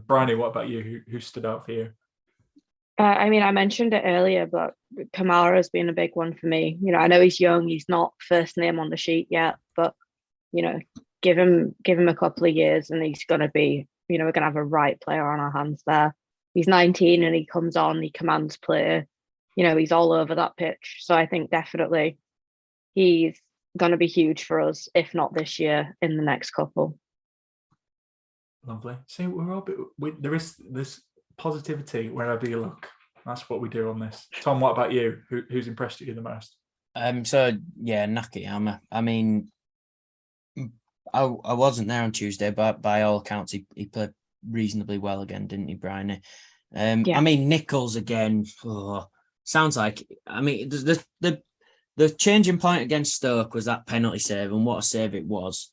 Bryony, what about you? Who stood out for you? I mean, I mentioned it earlier, but Kamara has been a big one for me. I know he's young, he's not first name on the sheet yet, but give him a couple of years and he's going to be, we're going to have a right player on our hands there. He's 19 and he comes on, he commands play. He's all over that pitch. So I think definitely he's going to be huge for us, if not this year, in the next couple. Lovely. See, we're all there's positivity wherever you look. That's what we do on this. Tom, what about you? Who's impressed you the most? So yeah, Nakayama. I mean, I wasn't there on Tuesday, but by all accounts, he played reasonably well again, didn't he, Bryony? Yeah. I mean, Nichols again. Sounds like. I mean, the changing point against Stoke was that penalty save, and what a save it was.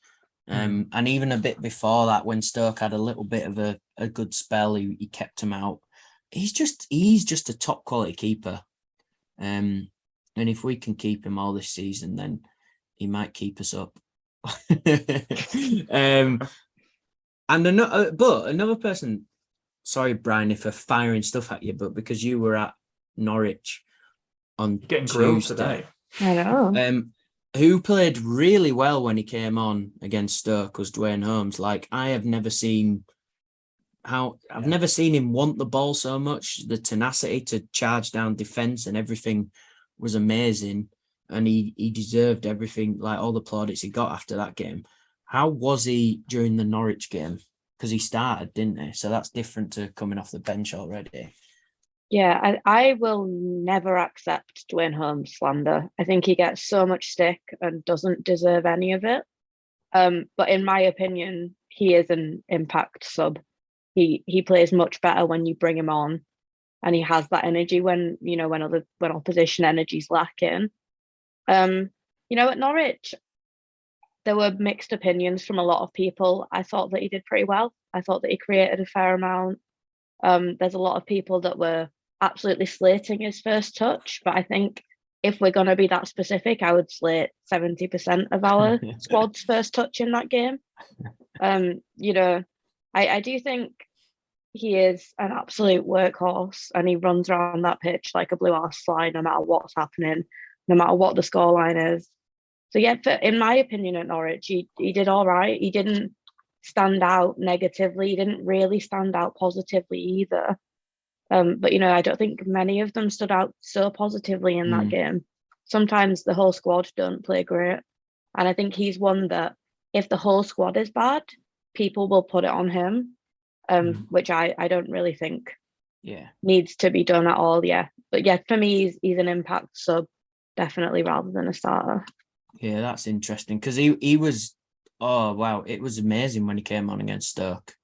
And even a bit before that, when Stoke had a little bit of a good spell, he kept him out. He's just a top quality keeper. And if we can keep him all this season, then he might keep us up. And another person, sorry, Brian, for firing stuff at you, but because you were at Norwich on getting grilled Tuesday, today. I know. Who played really well when he came on against Stoke was Dwayne Holmes. Like, I have never seen never seen him want the ball so much. The tenacity to charge down defence and everything was amazing. And he deserved everything, like all the plaudits he got after that game. How was he during the Norwich game? Because he started, didn't he? So that's different to coming off the bench already. Yeah, I will never accept Dwayne Holmes slander. I think he gets so much stick and doesn't deserve any of it. But in my opinion, he is an impact sub. He plays much better when you bring him on, and he has that energy when opposition energy's lacking. At Norwich, there were mixed opinions from a lot of people. I thought that he did pretty well. I thought that he created a fair amount. There's a lot of people that were absolutely slating his first touch, but I think if we're going to be that specific, I would slate 70% of our squad's first touch in that game. I do think he is an absolute workhorse, and he runs around that pitch like a blue arse fly, no matter what's happening, no matter what the scoreline is. So yeah, in my opinion, at Norwich, he did all right. He didn't stand out negatively. He didn't really stand out positively either. But I don't think many of them stood out so positively in that game. Sometimes the whole squad don't play great, and I think he's one that if the whole squad is bad, people will put it on him, which I don't really think needs to be done at all. Yeah, but yeah, for me, he's an impact sub, definitely, rather than a starter. Yeah, that's interesting because he was. Oh wow, it was amazing when he came on against Stoke.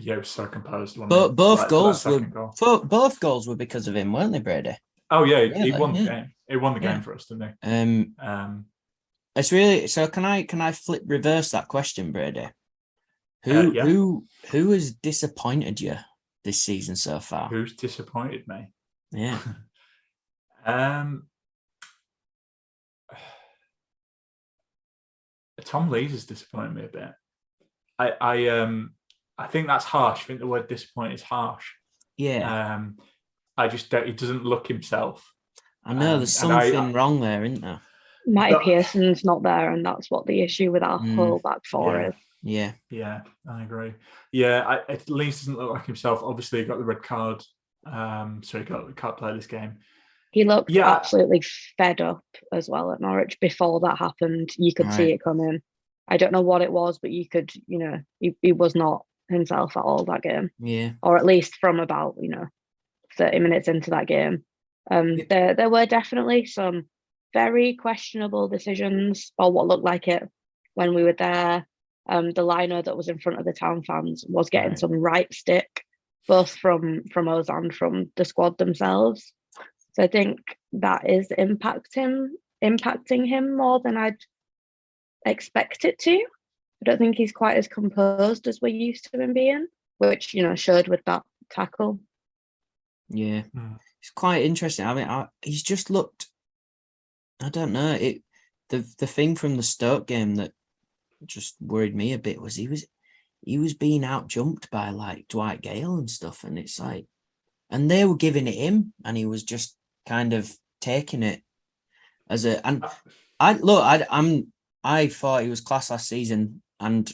Yeah, it was so composed. But both goals were because of him, weren't they, Brady? Oh yeah, really? He won the game. He won the game for us, didn't he? It's really so. Can I reverse that question, Brady? Who has disappointed you this season so far? Who's disappointed me? Yeah. Tom Lees has disappointed me a bit. I think that's harsh. I think the word disappointed is harsh. Yeah. I just don't. He doesn't look himself. I know there's something wrong there, isn't there? Matty Pearson's not there, and that's what the issue with our whole back four is. Yeah. Yeah, I agree. Yeah, at least doesn't look like himself. Obviously, he got the red card, so he can't play this game. He looked absolutely fed up as well at Norwich before that happened. You could see it coming. I don't know what it was, but you could, he was not himself at all that game. Yeah. Or at least from about, 30 minutes into that game. There were definitely some very questionable decisions, or what looked like it when we were there. The liner that was in front of the town fans was getting some right stick both from us and from the squad themselves. So I think that is impacting him more than I'd expect it to. I don't think he's quite as composed as we're used to him being, which, showed with that tackle. Yeah, it's quite interesting. I mean, he's just looked. I don't know. The thing from the Stoke game that just worried me a bit was he was being out jumped by like Dwight Gale and stuff, and it's like, and they were giving it him, and he was just kind of taking it as a. And I thought he was class last season, and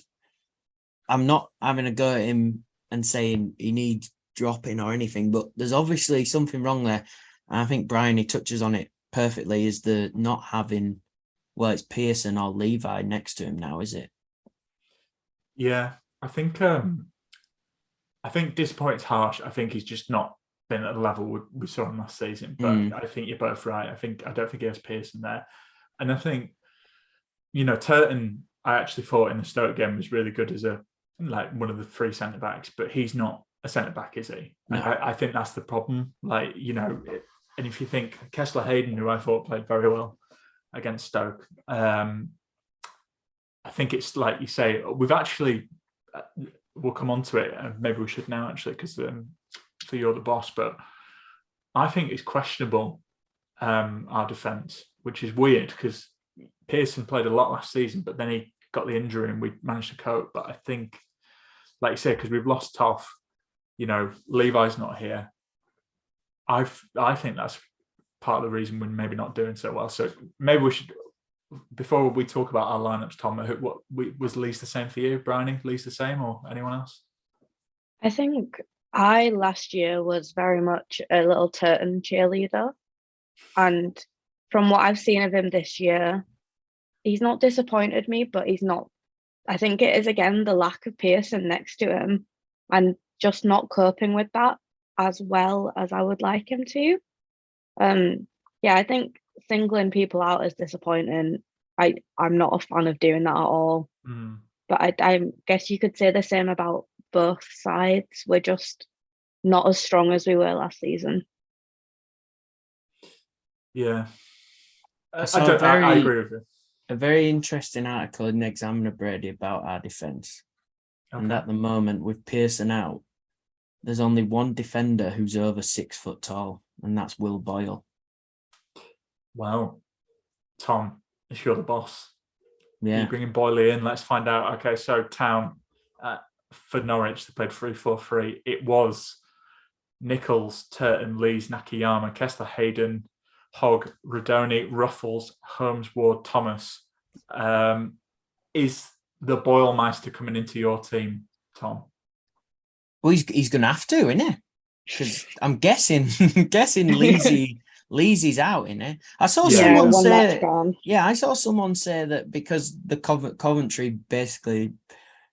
I'm not having a go at him and saying he needs dropping or anything, but there's obviously something wrong there. And I think Bryony touches on it perfectly, is the not having, well, it's Pearson or Levi next to him now, is it? Yeah, I think disappointed's harsh. I think he's just not been at the level we saw him last season. But I think you're both right. I don't think he has Pearson there. And I think, Turton, I actually thought in the Stoke game was really good as one of the three centre backs, but he's not a centre back, is he? No. I think that's the problem. And if you think Kessler Hayden, who I thought played very well against Stoke, I think it's like you say, we've actually, we'll come on to it, and maybe we should now actually, because for you're the boss, but I think it's questionable, our defence, which is weird because Pearson played a lot last season, but then he got the injury and we managed to cope. But I think, like you say, because we've lost Toff, Levi's not here. I think that's part of the reason we're maybe not doing so well. So maybe we should, before we talk about our lineups, Tom, was Lee's the same for you? Bryony, Lee's the same, or anyone else? I think I last year was very much a little Turton cheerleader, and from what I've seen of him this year, he's not disappointed me, but he's not. I think it is again the lack of Pearson next to him, and just not coping with that as well as I would like him to. I think singling people out is disappointing. I'm not a fan of doing that at all. But I guess you could say the same about both sides. We're just not as strong as we were last season. Yeah. I agree with you. A very interesting article in the Examiner, Brady, about our defence. Okay. And at the moment, with Pearson out, there's only one defender who's over 6 foot tall, and that's Will Boyle. Well, Tom, if you're the boss, you're bringing Boyle in. Let's find out. Okay, so Town for Norwich, they played 3-4-3. It was Nichols, Turton, Lees, Nakayama, Kessler, Hayden, Hogg, Rodoni, Ruffles, Holmes, Ward, Thomas. Is the Boyle-meister coming into your team, Tom? Well, he's going to have to, isn't he? Because I'm guessing Leesy's out, innit? I saw someone say, I saw someone say that because the Coventry basically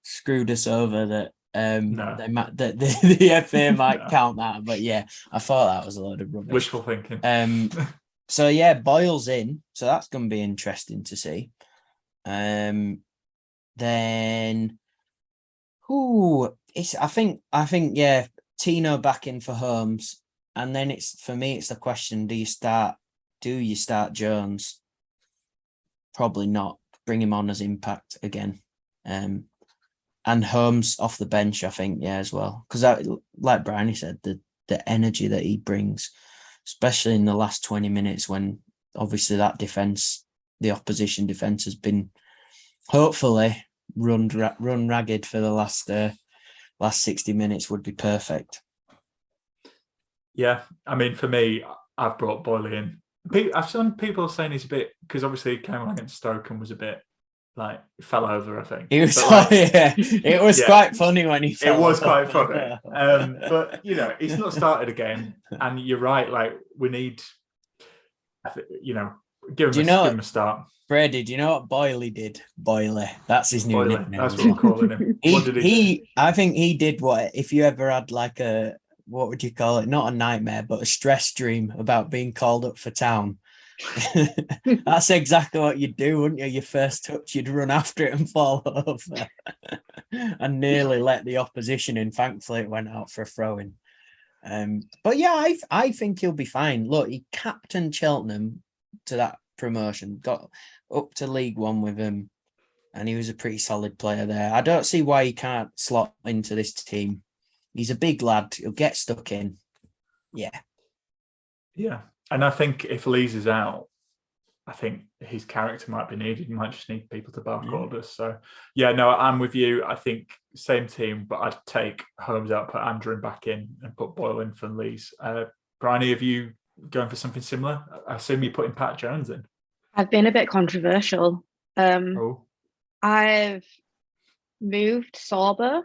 screwed us over, that the FA might count that. But I thought that was a load of rubbish. Wishful thinking. So Boyle's in, so that's going to be interesting to see. Then, I think Tino back in for Holmes, and then it's the question: do you start Jones? Probably not. Bring him on as impact again, and Holmes off the bench. I think as well, because like Bryony said, the energy that he brings, especially in the last 20 minutes when obviously that defense, the opposition defense, has been hopefully run ragged for the last 60 minutes, would be perfect. Yeah, I mean, for me, I've brought Boyle in. I've seen people saying he's a bit, because obviously he came on against Stoke and was a bit fell over, I think. It was it was quite funny when he fell. It was quite funny. But he's not started a game, and you're right, we need, give him a start. Brady, do you know what Boyley did? Boyley. That's his new nickname. That's what we're calling him. What did he do? I think he did if you ever had what would you call it? Not a nightmare, but a stress dream about being called up for Town. That's exactly what you'd do, wouldn't you? Your first touch, you'd run after it and fall over and nearly let the opposition in. Thankfully, it went out for a throw-in. But yeah, I think he'll be fine. Look, he captained Cheltenham to that promotion, got up to League One with him, and he was a pretty solid player there. I don't see why he can't slot into this team. He's a big lad. He'll get stuck in. Yeah. Yeah. And I think if Lees is out, I think his character might be needed. He might just need people to bark orders. So, yeah, no, I'm with you. I think same team, but I'd take Holmes out, put Andrew back in, and put Boyle in for Lees. Bryony, have you going for something similar? I assume you're putting Pat Jones in. I've been a bit controversial. I've moved Sorba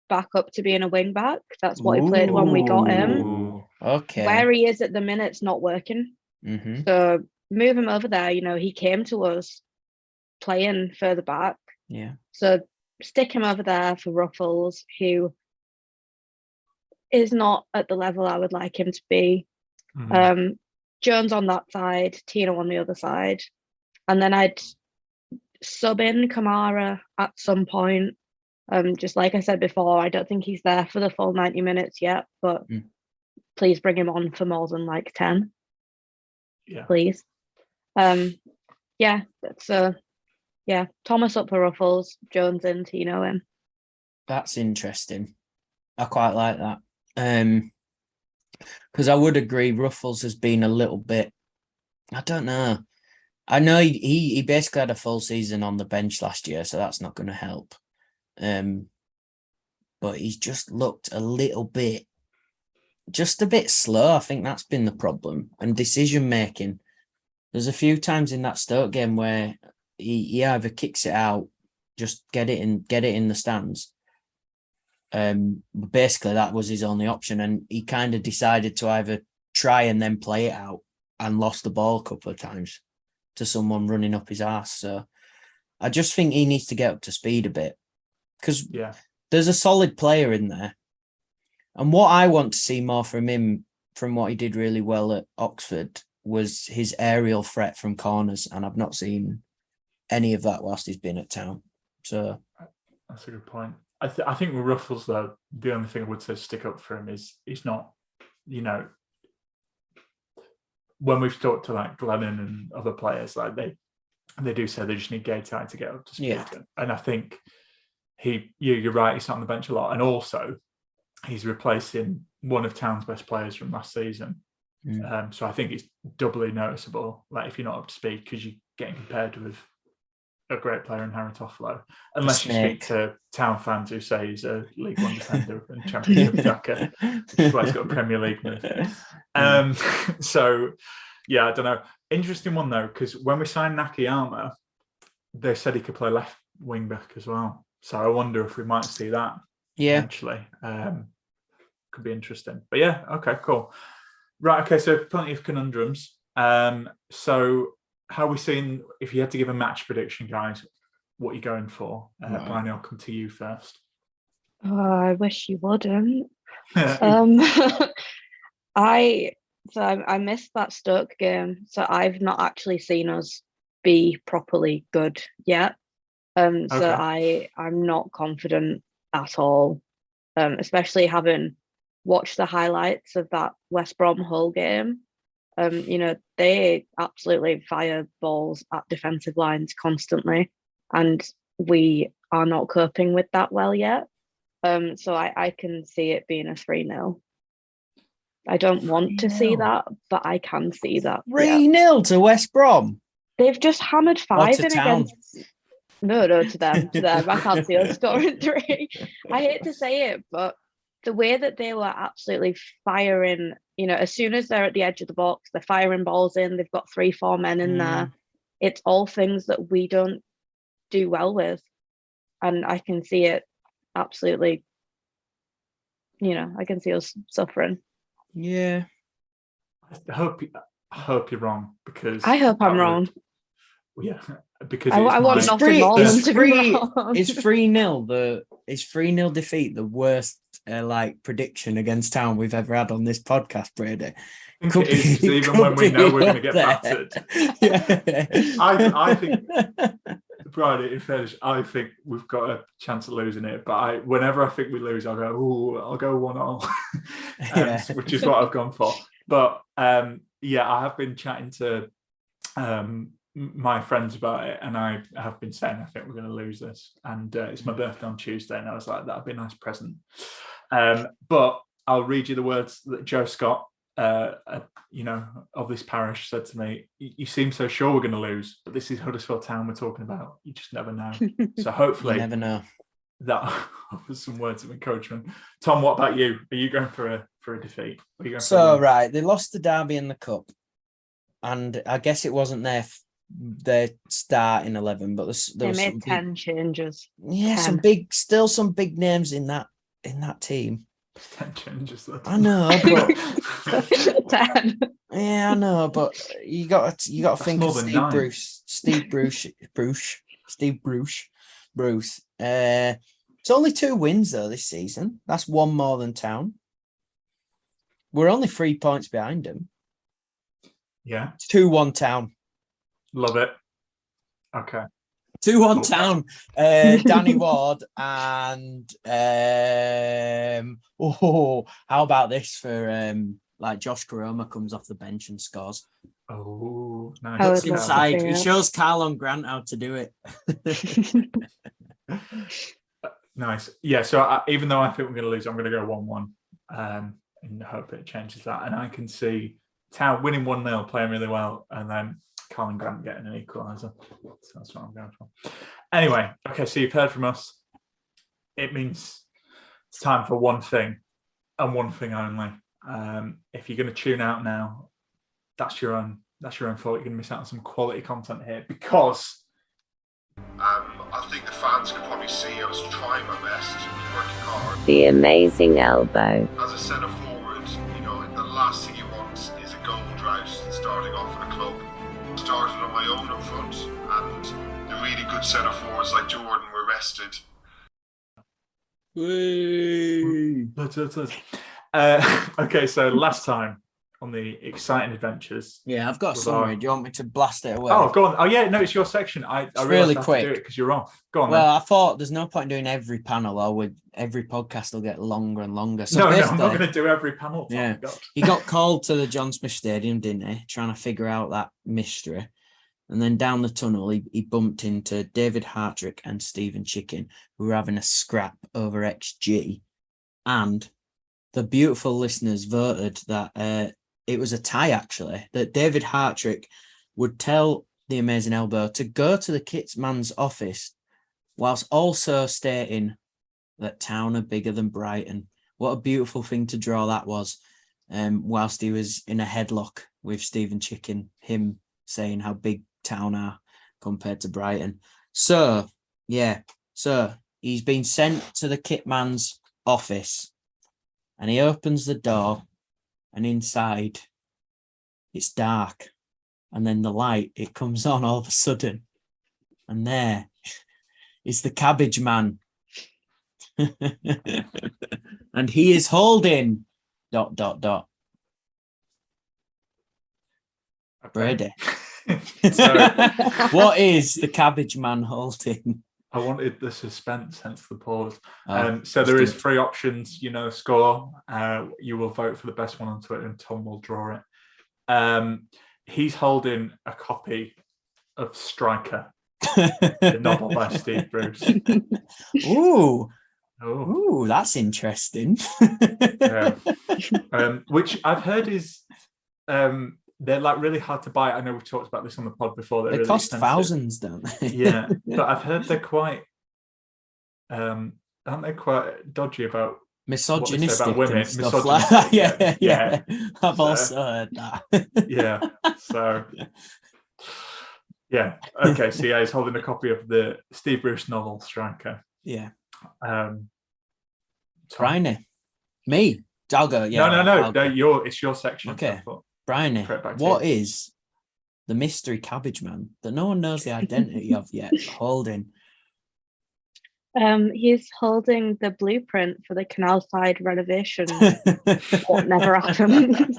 back up to being a wing back. That's what he played when we got him. Okay. Where he is at the minute's not working. Mm-hmm. So move him over there. You know, he came to us playing further back. Yeah. So stick him over there for Ruffles, who is not at the level I would like him to be. Mm-hmm. Jones on that side, Tino on the other side. And then I'd sub in Kamara at some point. Just like I said before, I don't think he's there for the full 90 minutes yet, but please bring him on for more than like 10. Yeah. Please. Thomas up for Ruffles, Jones in, Tino in. That's interesting. I quite like that. Because I would agree Ruffles has been a little bit, I don't know. I know he basically had a full season on the bench last year, so that's not going to help. But he's just looked a little bit, just a bit slow. I think that's been the problem. And decision making. There's a few times in that Stoke game where he either kicks it out, just get it in the stands. Basically that was his only option, and he kind of decided to either try and then play it out, and lost the ball a couple of times to someone running up his ass. So I just think he needs to get up to speed a bit, because there's a solid player in there. And what I want to see more from him, from what he did really well at Oxford, was his aerial threat from corners, and I've not seen any of that whilst he's been at Town. So that's a good point. I think with Ruffles, though, the only thing I would say stick up for him is he's not, you know, when we've talked to like Glennon and other players, like they do say they just need Gay-Tide to get up to speed. Yeah. And I think you're right, he's sat on the bench a lot. And also he's replacing one of Town's best players from last season. So I think it's doubly noticeable, like if you're not up to speed, because you're getting compared with a great player in Harry Toffolo, unless you speak to Town fans who say he's a League One defender and Championship attacker, which is why he's got a Premier League move. So, yeah, I don't know. Interesting one, though, because when we signed Nakayama, they said he could play left wing back as well. So I wonder if we might see that eventually. Could be interesting. But yeah, okay, cool. Right, okay, so plenty of conundrums. So how are we seeing, if you had to give a match prediction, guys, what you're going for? Bryony, I'll come to you first. Oh, I wish you wouldn't. I missed that Stoke game, so I've not actually seen us be properly good yet. So I'm not confident at all, especially having watched the highlights of that West Brom Hull game. You know, they absolutely fire balls at defensive lines constantly, and we are not coping with that well yet. So I can see it being a 3-0. I don't want to see that, but I can see that. 3-0 to West Brom. They've just hammered 5 in Town. against. No, to them. I can't see us scoring 3. I hate to say it, but the way that they were absolutely firing, you know, as soon as they're at the edge of the box, they're firing balls in. They've got 3-4 men in there. It's all things that we don't do well with, and I can see it absolutely. You know, I can see us suffering. Yeah, I hope you're wrong, because I hope I'm wrong. Yeah, because I want nothing more than to be wrong. Is 3-0 defeat the worst like prediction against Town we've ever had on this podcast, Brady? I think it is, 'cause even when we know we're going to get battered. Yeah. I think, Bryony, in fairness, I think we've got a chance of losing it. But whenever I think we lose, I'll go 1-0, Yeah. which is what I've gone for. But yeah, I have been chatting to my friends about it, and I have been saying I think we're going to lose this. And it's my birthday on Tuesday, and I was like, that'd be a nice present. But I'll read you the words that Joe Scott, of this parish, said to me. You seem so sure we're going to lose, but this is Huddersfield Town we're talking about. You just never know. So hopefully, You never know. that offers some words of encouragement. Tom, what about you? Are you going for a defeat? Are you going for a win? Right, they lost the derby in the cup, and I guess it wasn't their starting 11, but there They was made 10 changes. Yeah, 10. some big names in that team. 10 changes. I know, but 10. yeah, I know, but you got to think more of than Steve 9. Bruce. It's only 2 wins though this season. That's 1 more than Town. We're only 3 points behind them. Yeah, 2-1 Town. love it. Okay. 2-1 Town. Danny Ward and how about this for like Josh Koroma comes off the bench and scores. Oh, nice. I would Looks love to inside. see He it. shows Carlon Grant how to do it. Nice. Yeah, so even though I think we're going to lose, I'm going to go 1-1 and hope it changes that. And I can see Town winning 1-0, playing really well, and then Colin Grant getting an equaliser. So that's what I'm going for. Anyway, okay, so you've heard from us. It means it's time for one thing and one thing only. If you're going to tune out now, that's your own fault. You're going to miss out on some quality content here because I think the fans can probably see I was trying my best, working hard. The amazing elbow. As a centre forward, the last thing you want is a goal drought starting off in a club. Started on my own up front, and the really good centre forwards like Jordan were rested. Okay, so last time on the exciting adventures. Yeah, I've got a summary. Do you want me to blast it away? Oh, go on. Oh, yeah, no, it's your section. I really realised I have quick. to do it because you're off. Go on. Well, I thought there's no point in doing every panel, or with every podcast will get longer and longer. So no, I'm basically, not going to do every panel. Yeah. God. He got called to the John Smith Stadium, didn't he? Trying to figure out that mystery. And then down the tunnel, he bumped into David Hartrick and Stephen Chicken, who were having a scrap over XG. And the beautiful listeners voted that it was a tie, actually, that David Hartrick would tell the Amazing Elbow to go to the kit man's office whilst also stating that Town are bigger than Brighton. What a beautiful thing to draw that was, whilst he was in a headlock with Stephen Chicken, him saying how big Town are compared to Brighton. So, yeah, he's been sent to the kit man's office and he opens the door and inside it's dark and then the light, it comes on all of a sudden and there is the cabbage man. And he is holding ... Brady. So, What is the cabbage man holding? I wanted the suspense, hence the pause. Oh, So there is good. 3 options, score. You will vote for the best one on Twitter and Tom will draw it. He's holding a copy of Striker, the novel by Steve Bruce. Ooh, Oh, that's interesting. yeah. Which I've heard is they're like really hard to buy. I know we've talked about this on the pod before. They're They really cost expensive. thousands, don't they? Yeah, but I've heard they're quite aren't they quite dodgy about Misogynistic about women? and stuff like that. Yeah. I've So, also heard that. yeah. So yeah. Okay. So yeah, he's holding a copy of the Steve Bruce novel Striker. Yeah. Tom? Bryony. Me. I'll go. Yeah. No. I'll go. It's your section. Okay. I thought. Bryony, Throw it back to what you. is the mystery cabbage man that no one knows the identity of yet holding? He's holding the blueprint for the canal side renovation. What never happened.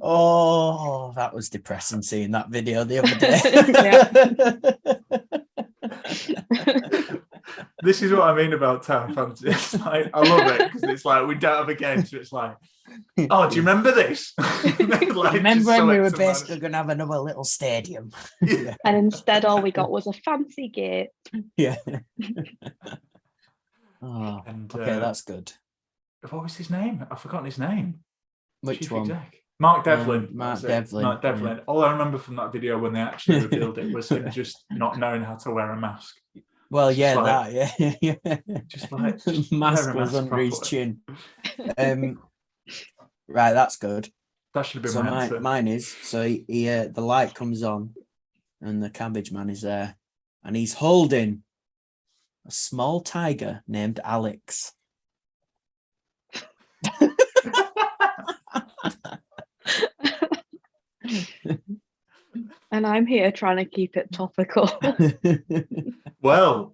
Oh, that was depressing seeing that video the other day. This is what I mean about Town fans. It's like, I love it because it's like we don't have a game, so it's like, oh, do you remember this? Like, Remember when we were basically going to have another little stadium? And instead, all we got was a fancy gate. Yeah. Oh, And, okay, that's good. What was his name? I've forgotten his name. Which Chief one? Exec. Mark Devlin. Mark That's it. Devlin. Mark Devlin. Yeah. All I remember from that video when they actually revealed it was him just not knowing how to wear a mask. Well, Just yeah, like- that, yeah. Just like mask wear a was mask under his properly. chin. Right, that's good. That should have been So my answer. mine is, so he the light comes on and the cabbage man is there and he's holding a small tiger named Alex. And I'm here trying to keep it topical. Well,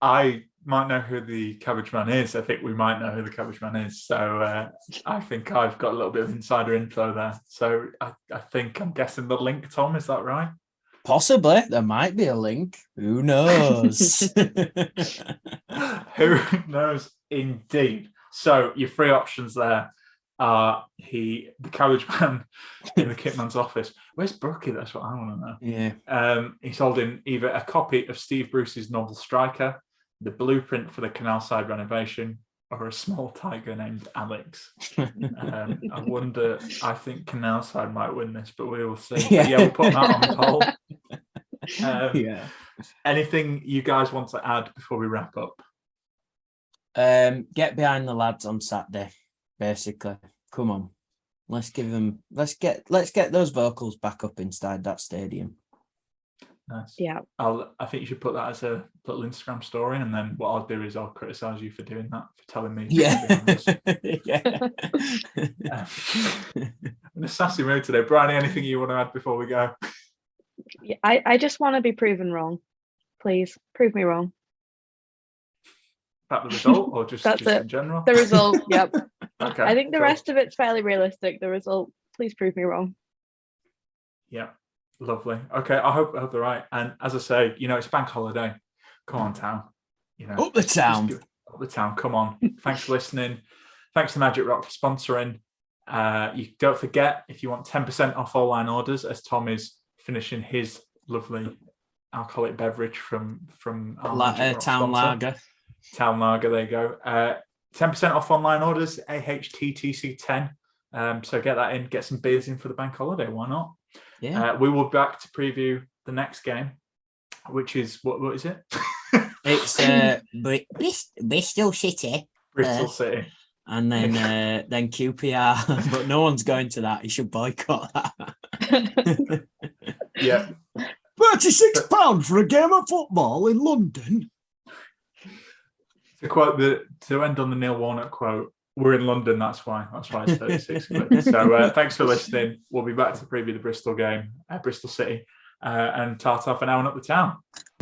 I might know who the cabbage man is. I think we might know who the cabbage man is. So I think I've got a little bit of insider info there. So I think I'm guessing the link, Tom, is that right? Possibly. There might be a link. Who knows? Who knows indeed. So your three options there are the cabbage man in the kitman's office. Where's Brookie? That's what I want to know. Yeah. He's holding either a copy of Steve Bruce's novel Striker, the blueprint for the Canalside renovation, or a small tiger named Alex. I wonder, I think Canalside might win this, but we will see. Yeah. But yeah, we'll put that on the poll. Yeah. Anything you guys want to add before we wrap up? Get behind the lads on Saturday, basically. Come on. Let's get those vocals back up inside that stadium. Nice. Yeah. I think you should put that as a little Instagram story, and then what I'll do is I'll criticize you for doing that, for telling me. Yeah. Yeah. In a sassy mood today. Bryony, anything you want to add before we go? Yeah, I just want to be proven wrong. Please prove me wrong. About the result, or just That's it. in general? The result, yep. Okay. I think the cool. rest of it's fairly realistic. The result, please prove me wrong. Yeah, lovely. Okay, I hope they're right. And as I say, it's bank holiday. Come on, town. Up the town. Up the town. Come on. Thanks for listening. Thanks to Magic Rock for sponsoring. You don't forget, if you want 10% off online orders, as Tom is finishing his lovely alcoholic beverage from our Magic Rock Town sponsor. Lager. Town Lager, there you go. 10% off online orders, AHTTC10. So get that in, get some beers in for the bank holiday. Why not? Yeah. We will be back to preview the next game, which is what is it? It's Bristol City. Bristol City. And then QPR, but no one's going to that. You should boycott that. Yeah. £36 for a game of football in London. To end on the Neil Warnock quote, we're in London, that's why it's 36 quid. So thanks for listening. We'll be back to preview the Bristol game at Bristol City and Tata for now and up the town.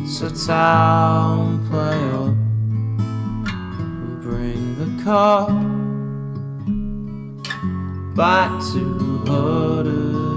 So town, play up, bring the car back to Huddersfield.